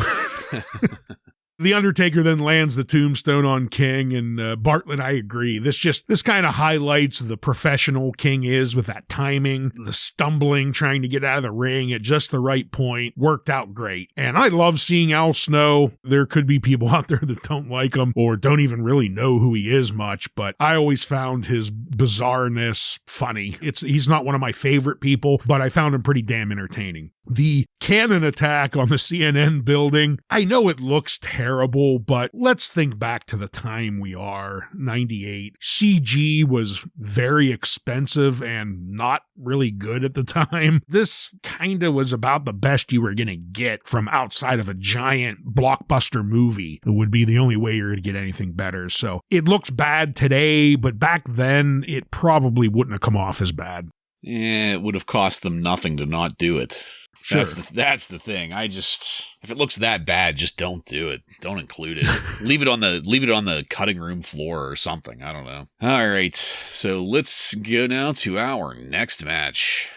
The Undertaker then lands the tombstone on King, and Bartlett, I agree. This kind of highlights the professional King is with that timing, the stumbling, trying to get out of the ring at just the right point. Worked out great. And I love seeing Al Snow. There could be people out there that don't like him or don't even really know who he is much, but I always found his bizarreness funny. He's not one of my favorite people, but I found him pretty damn entertaining. The cannon attack on the CNN building, I know it looks terrible, but let's think back to the time we are, 98. CG was very expensive and not really good at the time. This kind of was about the best you were going to get from outside of a giant blockbuster movie. It would be the only way you're going to get anything better. So it looks bad today, but back then it probably wouldn't have come off as bad. Yeah, it would have cost them nothing to not do it. Sure. That's the thing. If it looks that bad, just don't do it. Don't include it. leave it on the cutting room floor or something. I don't know. All right. So let's go now to our next match.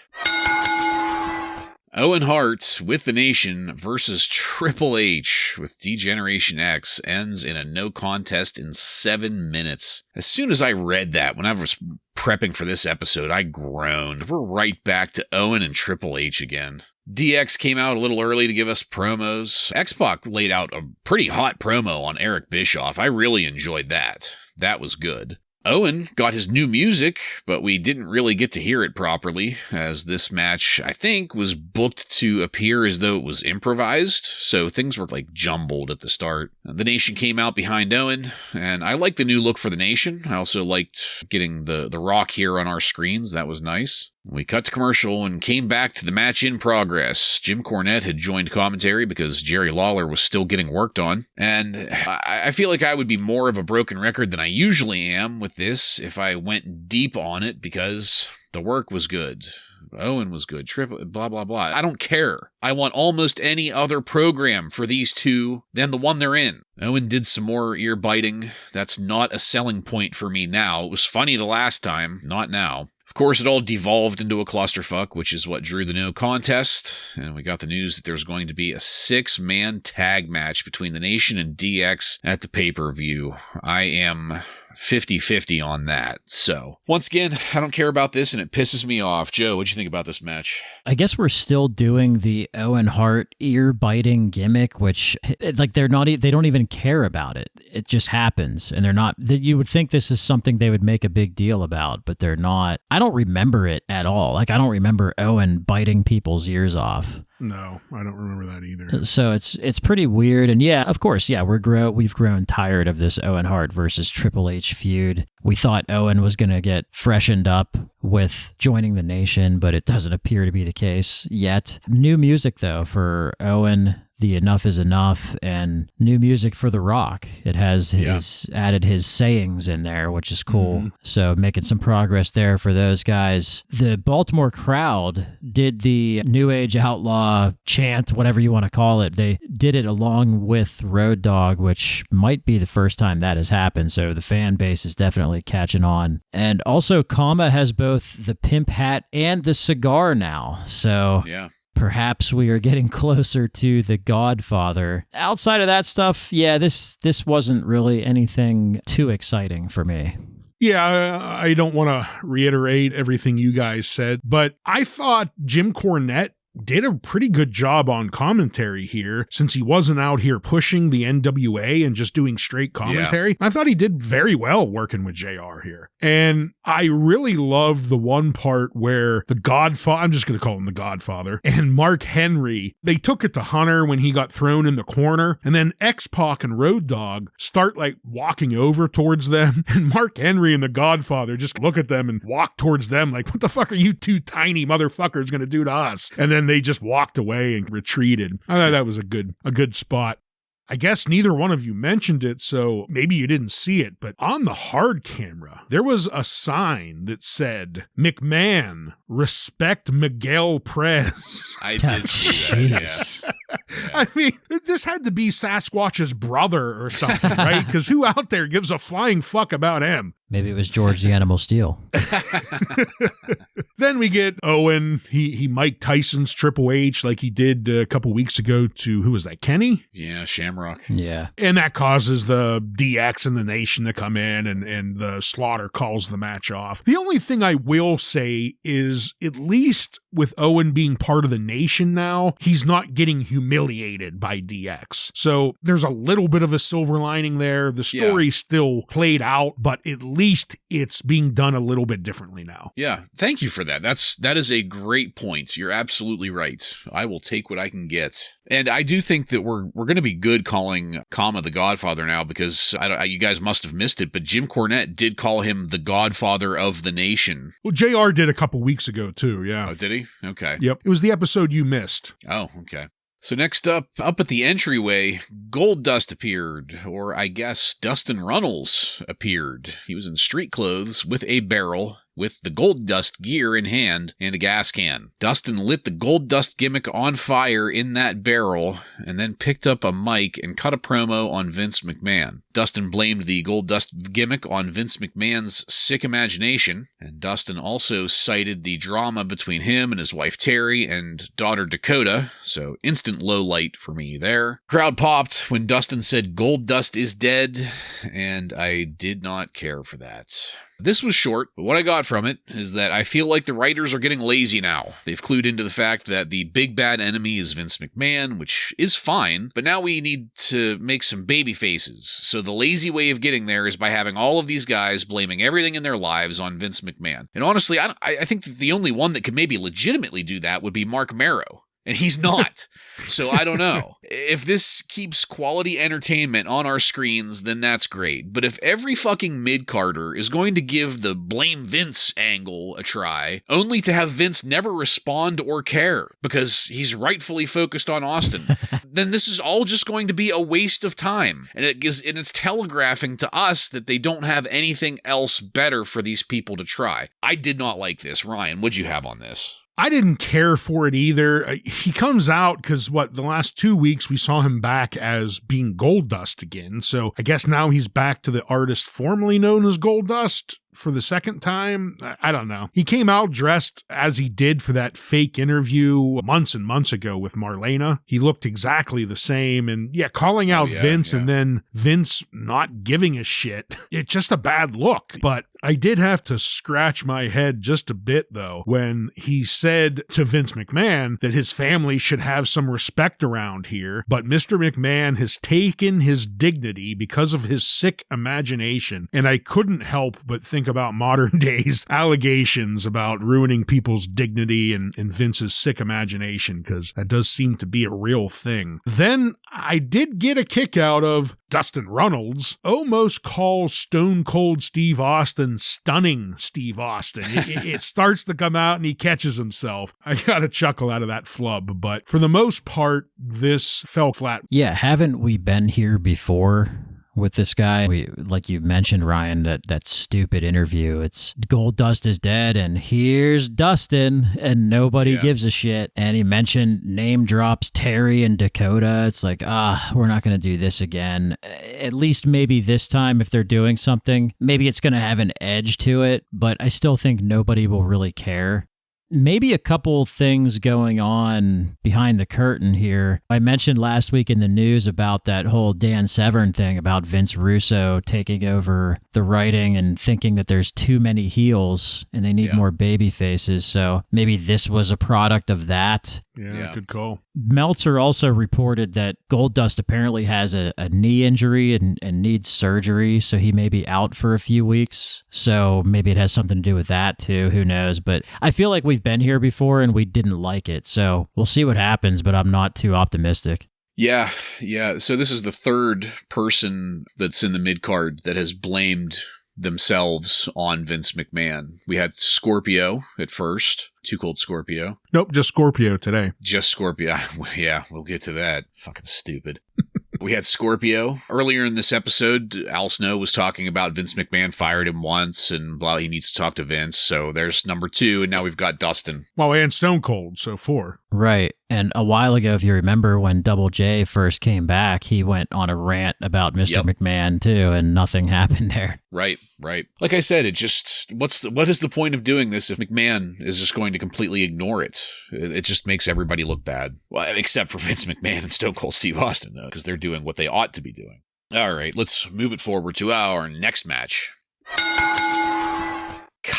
Owen Hart with the Nation versus Triple H with D-Generation X ends in a no contest in 7 minutes. As soon as I read that, when I was prepping for this episode, I groaned. We're right back to Owen and Triple H again. DX came out a little early to give us promos. X-Pac laid out a pretty hot promo on Eric Bischoff. I really enjoyed that. That was good. Owen got his new music, but we didn't really get to hear it properly, as this match, I think, was booked to appear as though it was improvised, so things were jumbled at the start. The Nation came out behind Owen, and I liked the new look for the Nation. I also liked getting the Rock here on our screens. That was nice. We cut to commercial and came back to the match in progress. Jim Cornette had joined commentary because Jerry Lawler was still getting worked on. And I feel like I would be more of a broken record than I usually am with this if I went deep on it, because the work was good. Owen was good. Triple, blah, blah, blah. I don't care. I want almost any other program for these two than the one they're in. Owen did some more ear biting. That's not a selling point for me now. It was funny the last time, not now. Of course, it all devolved into a clusterfuck, which is what drew the no contest, and we got the news that there's going to be a 6-man tag match between the Nation and DX at the pay-per-view. I am 50-50 on that. So, once again, I don't care about this, and it pisses me off. Joe, what'd you think about this match? I guess we're still doing the Owen Hart ear-biting gimmick, which, they don't even care about it. It just happens, and they're not, you would think this is something they would make a big deal about, but they're not. I don't remember it at all. I don't remember Owen biting people's ears off. No, I don't remember that either. So it's pretty weird. And yeah, of course, yeah, we've grown tired of this Owen Hart versus Triple H feud. We thought Owen was going to get freshened up with joining the Nation, but it doesn't appear to be the case yet. New music, though, for Owen, the Enough is Enough, and new music for The Rock. It has added his sayings in there, which is cool. Mm-hmm. So making some progress there for those guys. The Baltimore crowd did the New Age Outlaw chant, whatever you want to call it. They did it along with Road Dogg, which might be the first time that has happened. So the fan base is definitely catching on. And also, Kama has both the pimp hat and the cigar now. So yeah. Perhaps we are getting closer to the Godfather. Outside of that stuff, yeah, this wasn't really anything too exciting for me. Yeah, I don't want to reiterate everything you guys said, but I thought Jim Cornette did a pretty good job on commentary here, since he wasn't out here pushing the NWA and just doing straight commentary. Yeah. I thought he did very well working with JR here. And I really loved the one part where the Godfather, I'm just going to call him the Godfather, and Mark Henry, they took it to Hunter when he got thrown in the corner, and then X-Pac and Road Dogg start walking over towards them, and Mark Henry and the Godfather just look at them and walk towards them what the fuck are you two tiny motherfuckers going to do to us? And then they just walked away and retreated. I thought that was a good spot. I guess neither one of you mentioned it, so maybe you didn't see it, but on the hard camera, there was a sign that said, McMahon, respect Miguel Prez. I did see that, yeah. I mean, this had to be Sasquatch's brother or something, right? Because who out there gives a flying fuck about him? Maybe it was George the Animal Steel. Then we get Owen. He Mike Tyson's Triple H like he did a couple weeks ago to, who was that, Kenny? Yeah, Shamrock. Yeah. And that causes the DX and the Nation to come in, and the Slaughter calls the match off. The only thing I will say is, at least with Owen being part of the Nation now, he's not getting humiliated humiliated by DX. So there's a little bit of a silver lining there. The story's still played out, but at least it's being done a little bit differently now. Yeah, thank you for that. That is a great point. You're absolutely right. I will take what I can get. And I do think that we're going to be good calling Kama the Godfather now, because you guys must have missed it, but Jim Cornette did call him the Godfather of the Nation. Well, JR did a couple weeks ago too, yeah. Oh, did he? Okay. Yep. It was the episode you missed. Oh, okay. So next up at the entryway, Goldust appeared, or I guess Dustin Runnels appeared. He was in street clothes with a barrel, with the Goldust gear in hand and a gas can. Dustin lit the Goldust gimmick on fire in that barrel and then picked up a mic and cut a promo on Vince McMahon. Dustin blamed the Goldust gimmick on Vince McMahon's sick imagination, and Dustin also cited the drama between him and his wife Terry and daughter Dakota, so instant low light for me there. Crowd popped when Dustin said Goldust is dead, and I did not care for that. This was short, but what I got from it is that I feel like the writers are getting lazy now. They've clued into the fact that the big bad enemy is Vince McMahon, which is fine, but now we need to make some baby faces. So the lazy way of getting there is by having all of these guys blaming everything in their lives on Vince McMahon. And honestly, I think that the only one that could maybe legitimately do that would be Marc Mero. And he's not. So I don't know. If this keeps quality entertainment on our screens, then that's great. But if every fucking mid-carder is going to give the blame Vince angle a try, only to have Vince never respond or care because he's rightfully focused on Austin, then this is all just going to be a waste of time. And it's telegraphing to us that they don't have anything else better for these people to try. I did not like this. Ryan, what'd you have on this? I didn't care for it either. He comes out because, the last 2 weeks we saw him back as being Goldust again. So I guess now he's back to the artist formerly known as Goldust for the second time. I don't know. He came out dressed as he did for that fake interview months and months ago with Marlena. He looked exactly the same, and calling out Vince and then Vince not giving a shit. It's just a bad look. But I did have to scratch my head just a bit though when he said to Vince McMahon that his family should have some respect around here, but Mr. McMahon has taken his dignity because of his sick imagination. And I couldn't help but think about modern days allegations about ruining people's dignity and Vince's sick imagination, because that does seem to be a real thing. Then I did get a kick out of Dustin Runnels almost calls Stone Cold Steve Austin stunning Steve Austin. It starts to come out and he catches himself. I got a chuckle out of that flub, but for the most part, this fell flat. Yeah, haven't we been here before with this guy? Like you mentioned, Ryan, that stupid interview. It's Goldust is dead and here's Dustin, and nobody gives a shit. And he mentioned name drops Terry and Dakota. It's like, we're not going to do this again. At least maybe this time, if they're doing something, maybe it's going to have an edge to it, but I still think nobody will really care. Maybe a couple things going on behind the curtain here. I mentioned last week in the news about that whole Dan Severn thing about Vince Russo taking over the writing and thinking that there's too many heels and they need more baby faces. So maybe this was a product of that. Yeah, good call. Meltzer also reported that Goldust apparently has a knee injury and needs surgery, so he may be out for a few weeks. So maybe it has something to do with that too. Who knows? But I feel like we've been here before and we didn't like it. So we'll see what happens, but I'm not too optimistic. Yeah. So this is the third person that's in the mid-card that has blamed themselves on Vince McMahon. We had Scorpio at first. Too Cold Scorpio. Nope, just Scorpio today. Just Scorpio. Yeah, we'll get to that. Fucking stupid. We had Scorpio. Earlier in this episode, Al Snow was talking about Vince McMahon fired him once and blah, he needs to talk to Vince. So there's number 2, and now we've got Dustin. Well, and Stone Cold, so 4. Right. And a while ago, if you remember, when Double J first came back, he went on a rant about Mr. McMahon too, and nothing happened there. Right. Like I said, it just, what is the point of doing this if McMahon is just going to completely ignore it? It just makes everybody look bad. Well, except for Vince McMahon and Stone Cold Steve Austin, though, because they're doing what they ought to be doing. All right, let's move it forward to our next match.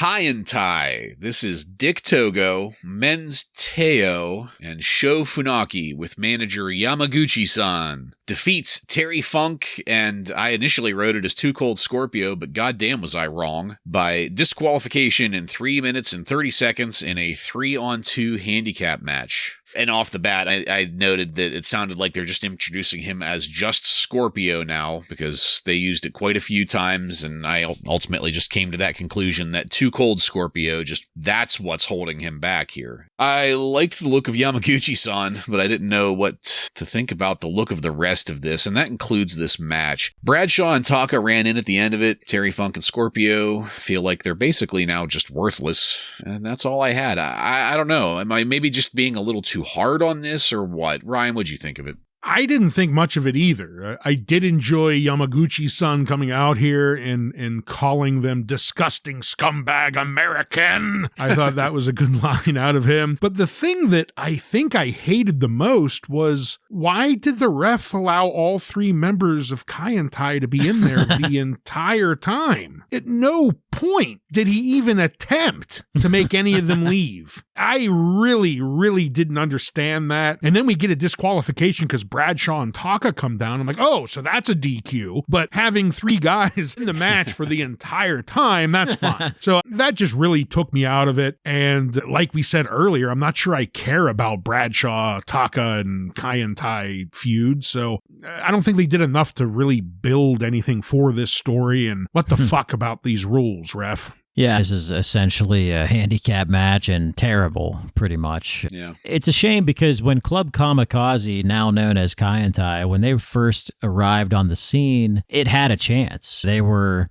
En Tai. This is Dick Togo, Men's Teo, and Sho Funaki with manager Yamaguchi-san. Defeats Terry Funk, and I initially wrote it as Too Cold Scorpio, but goddamn was I wrong, by disqualification in 3 minutes and 30 seconds in a 3-on-2 handicap match. And off the bat, I noted that it sounded like they're just introducing him as just Scorpio now, because they used it quite a few times, and I ultimately just came to that conclusion that Too Cold Scorpio, that's what's holding him back here. I liked the look of Yamaguchi-san, but I didn't know what to think about the look of the rest of this, and that includes this match. Bradshaw and Taka ran in at the end of it. Terry Funk and Scorpio feel like they're basically now just worthless, and that's all I had. I don't know. Am I maybe just being a little too hard on this or what? Ryan, what'd you think of it? I didn't think much of it either. I did enjoy Yamaguchi-san coming out here and calling them disgusting scumbag American. I thought that was a good line out of him. But the thing that I think I hated the most was, why did the ref allow all 3 members of En Tai to be in there the entire time? At no point did he even attempt to make any of them leave. I really, really didn't understand that. And then we get a disqualification because Bradshaw and Taka come down. I'm like, oh, so that's a DQ. But having 3 guys in the match for the entire time, that's fine. So that just really took me out of it. And like we said earlier, I'm not sure I care about Bradshaw, Taka, and En Tai feud. So I don't think they did enough to really build anything for this story. And what the fuck about these rules, ref? Yeah, this is essentially a handicap match and terrible, pretty much. Yeah. It's a shame because when Club Kamikaze, now known as En Tai, when they first arrived on the scene, it had a chance. They were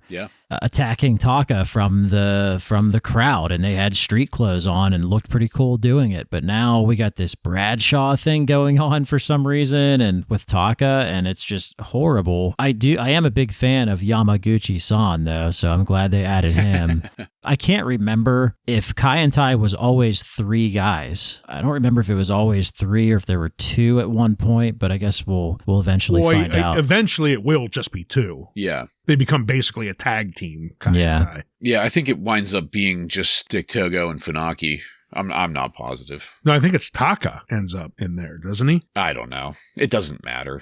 attacking Taka from the crowd, and they had street clothes on and looked pretty cool doing it. But now we got this Bradshaw thing going on for some reason, and with Taka, and it's just horrible. I am a big fan of Yamaguchi-san, though, so I'm glad they added him. I can't remember if En Tai was always 3 guys. I don't remember if it was always 3 or if there were 2 at one point, but I guess we'll eventually find out. Eventually it will just be 2. Yeah. They become basically a tag team, En Tai. Yeah, I think it winds up being just Dick Togo and Funaki. I'm not positive. No, I think it's Taka ends up in there, doesn't he? I don't know. It doesn't matter.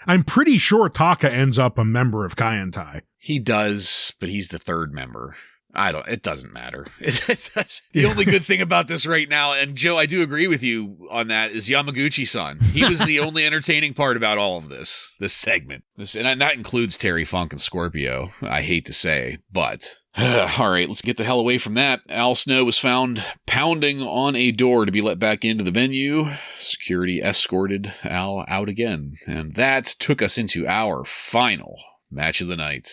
I'm pretty sure Taka ends up a member of En Tai. He does, but he's the 3rd member. It doesn't matter. The only good thing about this right now, and Joe, I do agree with you on that, is Yamaguchi-san. He was the only entertaining part about all of this segment. And that includes Terry Funk and Scorpio, I hate to say, but... All right, let's get the hell away from that. Al Snow was found pounding on a door to be let back into the venue. Security escorted Al out again. And that took us into our final match of the night.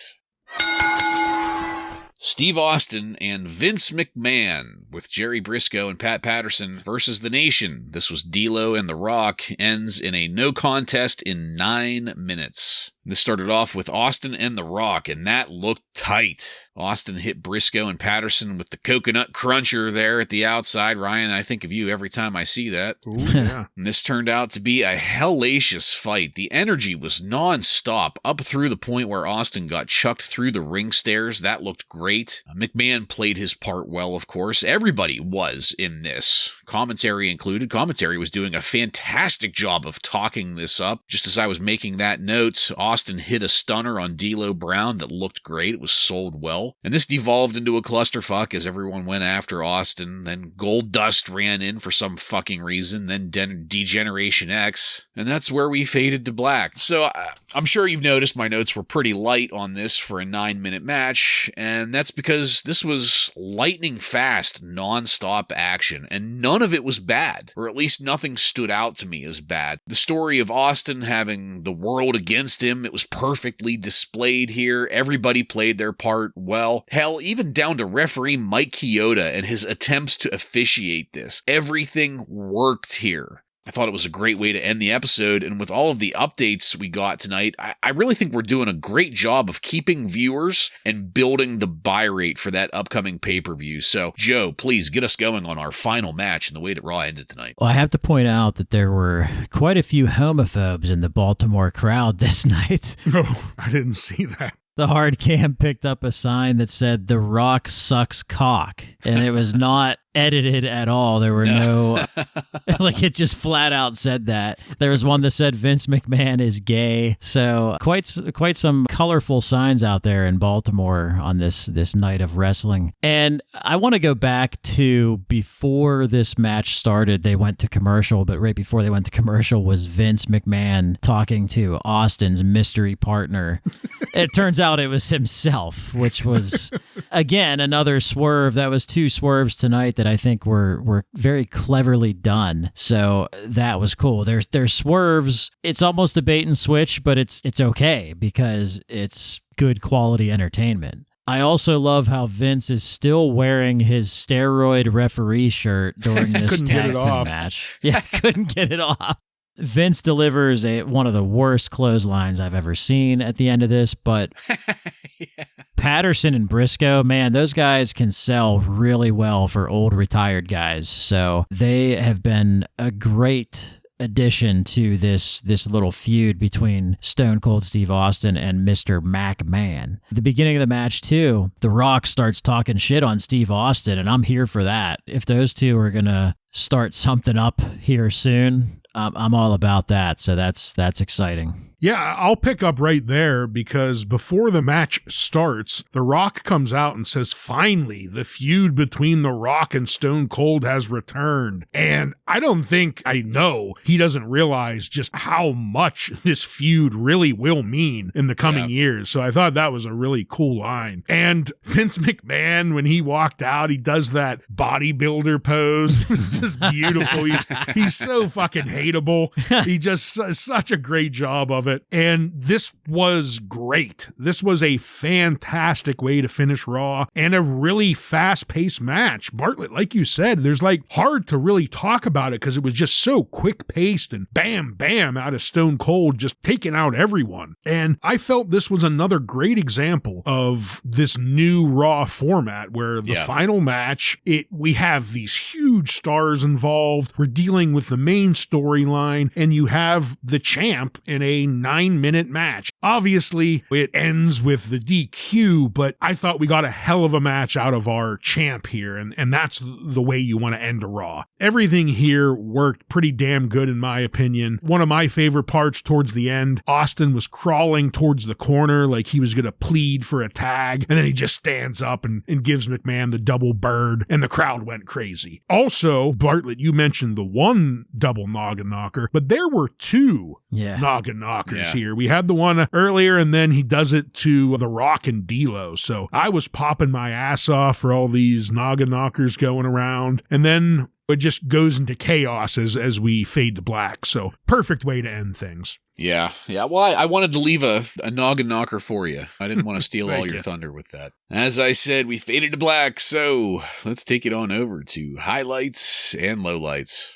Steve Austin and Vince McMahon with Jerry Briscoe and Pat Patterson versus The Nation. This was D'Lo and The Rock. Ends in a no contest in 9 minutes. This started off with Austin and The Rock, and that looked tight. Austin hit Briscoe and Patterson with the coconut cruncher there at the outside. Ryan, I think of you every time I see that. Ooh, yeah. And this turned out to be a hellacious fight. The energy was nonstop up through the point where Austin got chucked through the ring stairs. That looked great. McMahon played his part well, of course. Everybody was in this. Commentary included. Commentary was doing a fantastic job of talking this up. Just as I was making that note, Austin hit a stunner on D'Lo Brown that looked great. It was sold well. And this devolved into a clusterfuck as everyone went after Austin. Then Goldust ran in for some fucking reason. Then Degeneration X. And that's where we faded to black. So I'm sure you've noticed my notes were pretty light on this for a 9-minute match. And that's because this was lightning fast, non-stop action. And none of it was bad. Or at least nothing stood out to me as bad. The story of Austin having the world against him, it was perfectly displayed here. Everybody played their part well. Hell, even down to referee Mike Chioda and his attempts to officiate this. Everything worked here. I thought it was a great way to end the episode, and with all of the updates we got tonight, I really think we're doing a great job of keeping viewers and building the buy rate for that upcoming pay-per-view. So, Joe, please get us going on our final match and the way that Raw ended tonight. Well, I have to point out that there were quite a few homophobes in the Baltimore crowd this night. Oh, I didn't see that. The hard cam picked up a sign that said "The Rock sucks cock," and it was not edited at all. There were no like, it just flat out said that. There was one that said Vince McMahon is gay. So quite some colorful signs out there in Baltimore on this night of wrestling. And I want to go back to before this match started. They went to commercial, but right before they went to commercial was Vince McMahon talking to Austin's mystery partner. It turns out it was himself, which was again another swerve. That was 2 swerves tonight that I think were very cleverly done. So that was cool. There's swerves. It's almost a bait and switch, but it's okay because it's good quality entertainment. I also love how Vince is still wearing his steroid referee shirt during this tag team match. Yeah, couldn't get it off. Vince delivers one of the worst clotheslines I've ever seen at the end of this, but yeah. Patterson and Briscoe, man, those guys can sell really well for old retired guys. So they have been a great addition to this little feud between Stone Cold Steve Austin and Mr. McMahon. At the beginning of the match, too, The Rock starts talking shit on Steve Austin, and I'm here for that. If those two are going to start something up here soon, I'm all about that. So that's exciting. Yeah, I'll pick up right there because before the match starts, The Rock comes out and says, finally, the feud between The Rock and Stone Cold has returned. And I know he doesn't realize just how much this feud really will mean in the coming years. So I thought that was a really cool line. And Vince McMahon, when he walked out, he does that bodybuilder pose. It's just beautiful. He's so fucking hateable. He just such a great job of it. And this was great. This was a fantastic way to finish Raw and a really fast-paced match. Bartlett, like you said, there's hard to really talk about it because it was just so quick-paced and bam, bam out of Stone Cold, just taking out everyone. And I felt this was another great example of this new Raw format where the final match, we have these huge stars involved. We're dealing with the main storyline, and you have the champ in a 9-minute match. Obviously, it ends with the DQ, but I thought we got a hell of a match out of our champ here, and that's the way you want to end a Raw. Everything here worked pretty damn good in my opinion. One of my favorite parts towards the end, Austin was crawling towards the corner like he was going to plead for a tag, and then he just stands up and gives McMahon the double bird, and the crowd went crazy. Also, Bartlett, you mentioned the one double noggin knocker, but there were 2 noggin knockers here. We had the one earlier, and then he does it to The Rock and D'Lo. So I was popping my ass off for all these noggin knockers going around, and then it just goes into chaos as we fade to black. So perfect way to end things. Yeah. Well, I wanted to leave a noggin knocker for you. I didn't want to steal all your thunder with that. As I said, we faded to black, so let's take it on over to highlights and lowlights.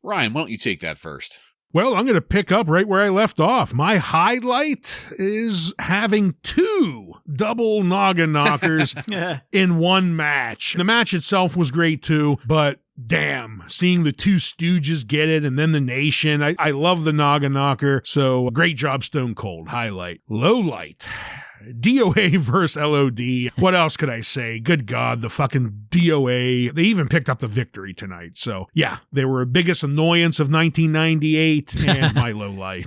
Ryan, why don't you take that first? Well, I'm going to pick up right where I left off. My highlight is having 2 double noggin knockers in one match. The match itself was great too, but damn, seeing the 2 Stooges get it and then the Nation. I love the noggin knocker, so great job, Stone Cold. Highlight. Lowlight. DOA versus LOD. What else could I say? Good God, the fucking DOA. They even picked up the victory tonight. So yeah, they were a biggest annoyance of 1998 and my low light.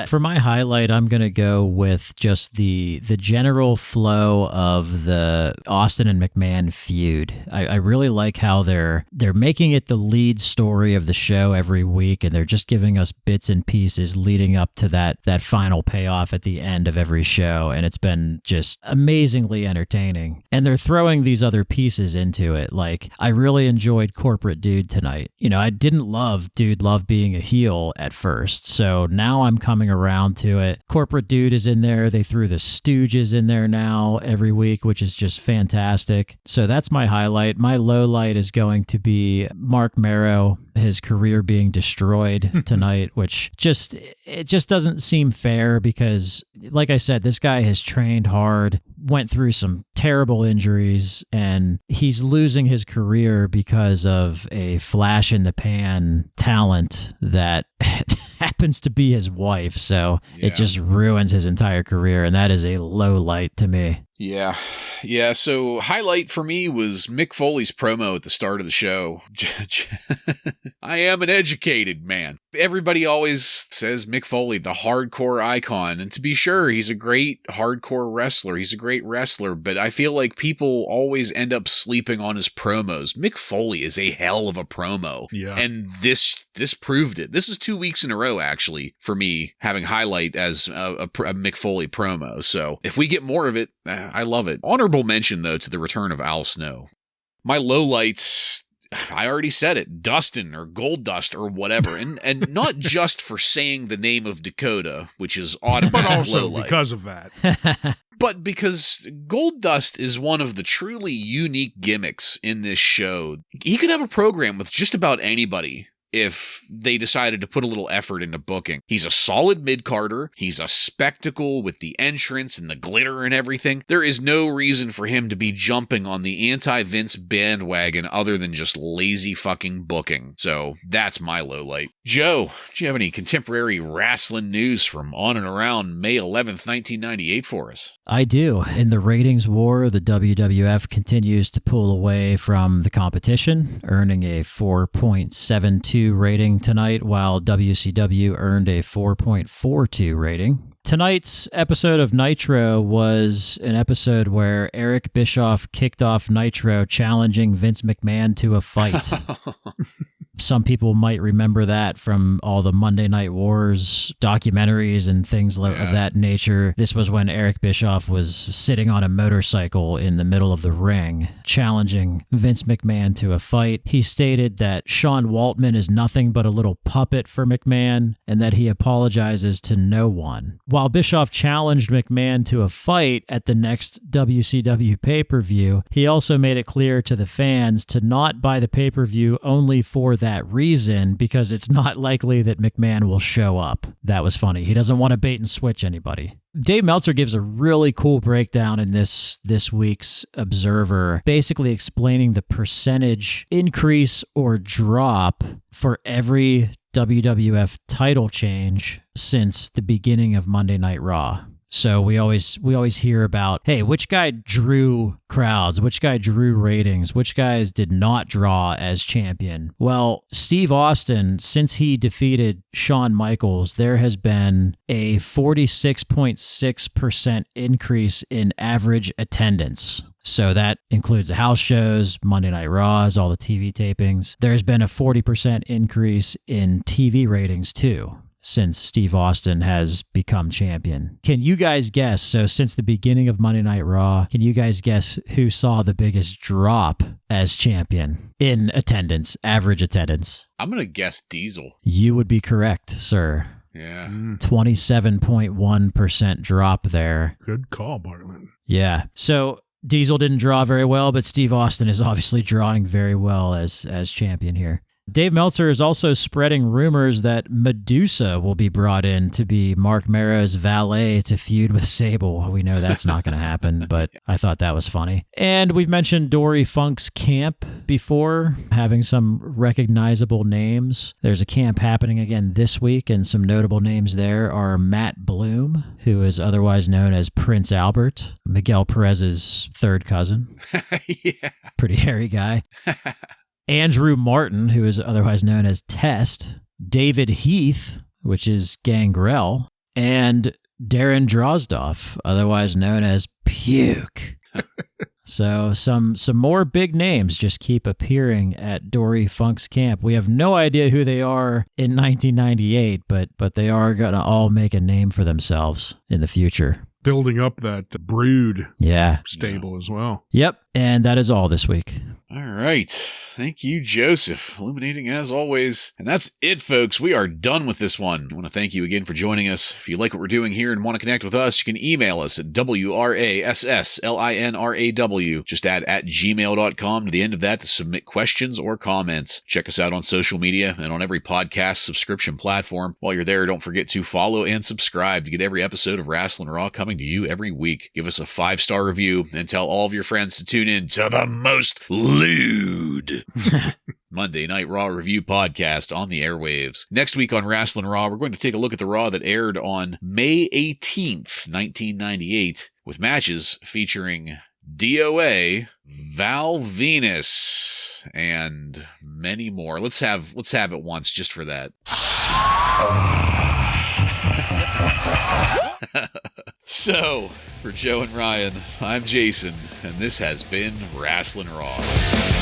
For my highlight, I'm going to go with just the general flow of the Austin and McMahon feud. I really like how they're making it the lead story of the show every week, and they're just giving us bits and pieces leading up to that final payoff at the end of every show, and it's been just amazingly entertaining. And they're throwing these other pieces into it. Like, I really enjoyed Corporate Dude tonight. You know, I didn't love Dude Love being a heel at first, so now I'm coming around to it. Corporate Dude is in there. They threw the Stooges in there now every week, which is just fantastic. So that's my highlight. My low light is going to be Marc Mero, his career being destroyed tonight, which just doesn't seem fair because, like I said, this guy has trained hard, went through some terrible injuries, and he's losing his career because of a flash in the pan talent that happens to be his wife. So it just ruins his entire career, and that is a low light to me. Yeah. So highlight for me was Mick Foley's promo at the start of the show. I am an educated man. Everybody always says Mick Foley, the hardcore icon. And to be sure, he's a great hardcore wrestler. He's a great wrestler, but I feel like people always end up sleeping on his promos. Mick Foley is a hell of a promo. Yeah. And this proved it. This is 2 weeks in a row, actually, for me having highlight as a Mick Foley promo. So if we get more of it, I love it. Honorable mention, though, to the return of Al Snow. My lowlights, I already said it, Dustin or Gold Dust or whatever. And not just for saying the name of Dakota, which is automatic but also lowlight. because of that. But because Gold Dust is one of the truly unique gimmicks in this show. He could have a program with just about anybody if they decided to put a little effort into booking. He's a solid mid-carder. He's a spectacle with the entrance and the glitter and everything. There is no reason for him to be jumping on the anti-Vince bandwagon other than just lazy fucking booking. So that's my low light. Joe, do you have any contemporary wrestling news from on and around May 11th, 1998 for us? I do. In the ratings war, the WWF continues to pull away from the competition, earning a 4.72 rating tonight, while WCW earned a 4.42 rating. Tonight's episode of Nitro was an episode where Eric Bischoff kicked off Nitro challenging Vince McMahon to a fight. Some people might remember that from all the Monday Night Wars documentaries and things of that nature. This was when Eric Bischoff was sitting on a motorcycle in the middle of the ring, challenging Vince McMahon to a fight. He stated that Sean Waltman is nothing but a little puppet for McMahon, and that he apologizes to no one. While Bischoff challenged McMahon to a fight at the next WCW pay-per-view, he also made it clear to the fans to not buy the pay-per-view only for that reason, because it's not likely that McMahon will show up. That was funny. He doesn't want to bait and switch anybody. Dave Meltzer gives a really cool breakdown in this week's Observer, basically explaining the percentage increase or drop for every WWF title change since the beginning of Monday Night Raw. So we always hear about, hey, which guy drew crowds, which guy drew ratings, which guys did not draw as champion. Well, Steve Austin, since he defeated Shawn Michaels, there has been a 46.6% increase in average attendance. So that includes the house shows, Monday Night Raws, all the TV tapings. There's been a 40% increase in TV ratings too, since Steve Austin has become champion. Can you guys guess? So since the beginning of Monday Night Raw, can you guys guess who saw the biggest drop as champion in attendance, average attendance? I'm going to guess Diesel. You would be correct, sir. Yeah. 27.1% drop there. Good call, Bartlett. Yeah. So Diesel didn't draw very well, but Steve Austin is obviously drawing very well as champion here. Dave Meltzer is also spreading rumors that Medusa will be brought in to be Marc Mero's valet to feud with Sable. We know that's not going to happen, but I thought that was funny. And we've mentioned Dory Funk's camp before, having some recognizable names. There's a camp happening again this week, and some notable names there are Matt Bloom, who is otherwise known as Prince Albert, Miguel Perez's third cousin. Yeah. Pretty hairy guy. Andrew Martin, who is otherwise known as Test, David Heath, which is Gangrel, and Darren Drozdoff, otherwise known as Puke. So some more big names just keep appearing at Dory Funk's camp. We have no idea who they are in 1998, but they are going to all make a name for themselves in the future. Building up that Brood stable as well. Yep, and that is all this week. All right. Thank you, Joseph. Illuminating as always. And that's it, folks. We are done with this one. I want to thank you again for joining us. If you like what we're doing here and want to connect with us, you can email us at WRASSLINRAW. Just add @gmail.com to the end of that to submit questions or comments. Check us out on social media and on every podcast subscription platform. While you're there, don't forget to follow and subscribe to get every episode of Wrasslin Raw coming to you every week. Give us a 5-star review and tell all of your friends to tune in to the most lewd Monday Night Raw review podcast on the airwaves. Next week on Wrasslin Raw, we're going to take a look at the Raw that aired on May 18th, 1998, with matches featuring DOA, Val Venus, and many more. Let's have it once just for that. So, for Joe and Ryan, I'm Jason, and this has been Wrasslin Raw.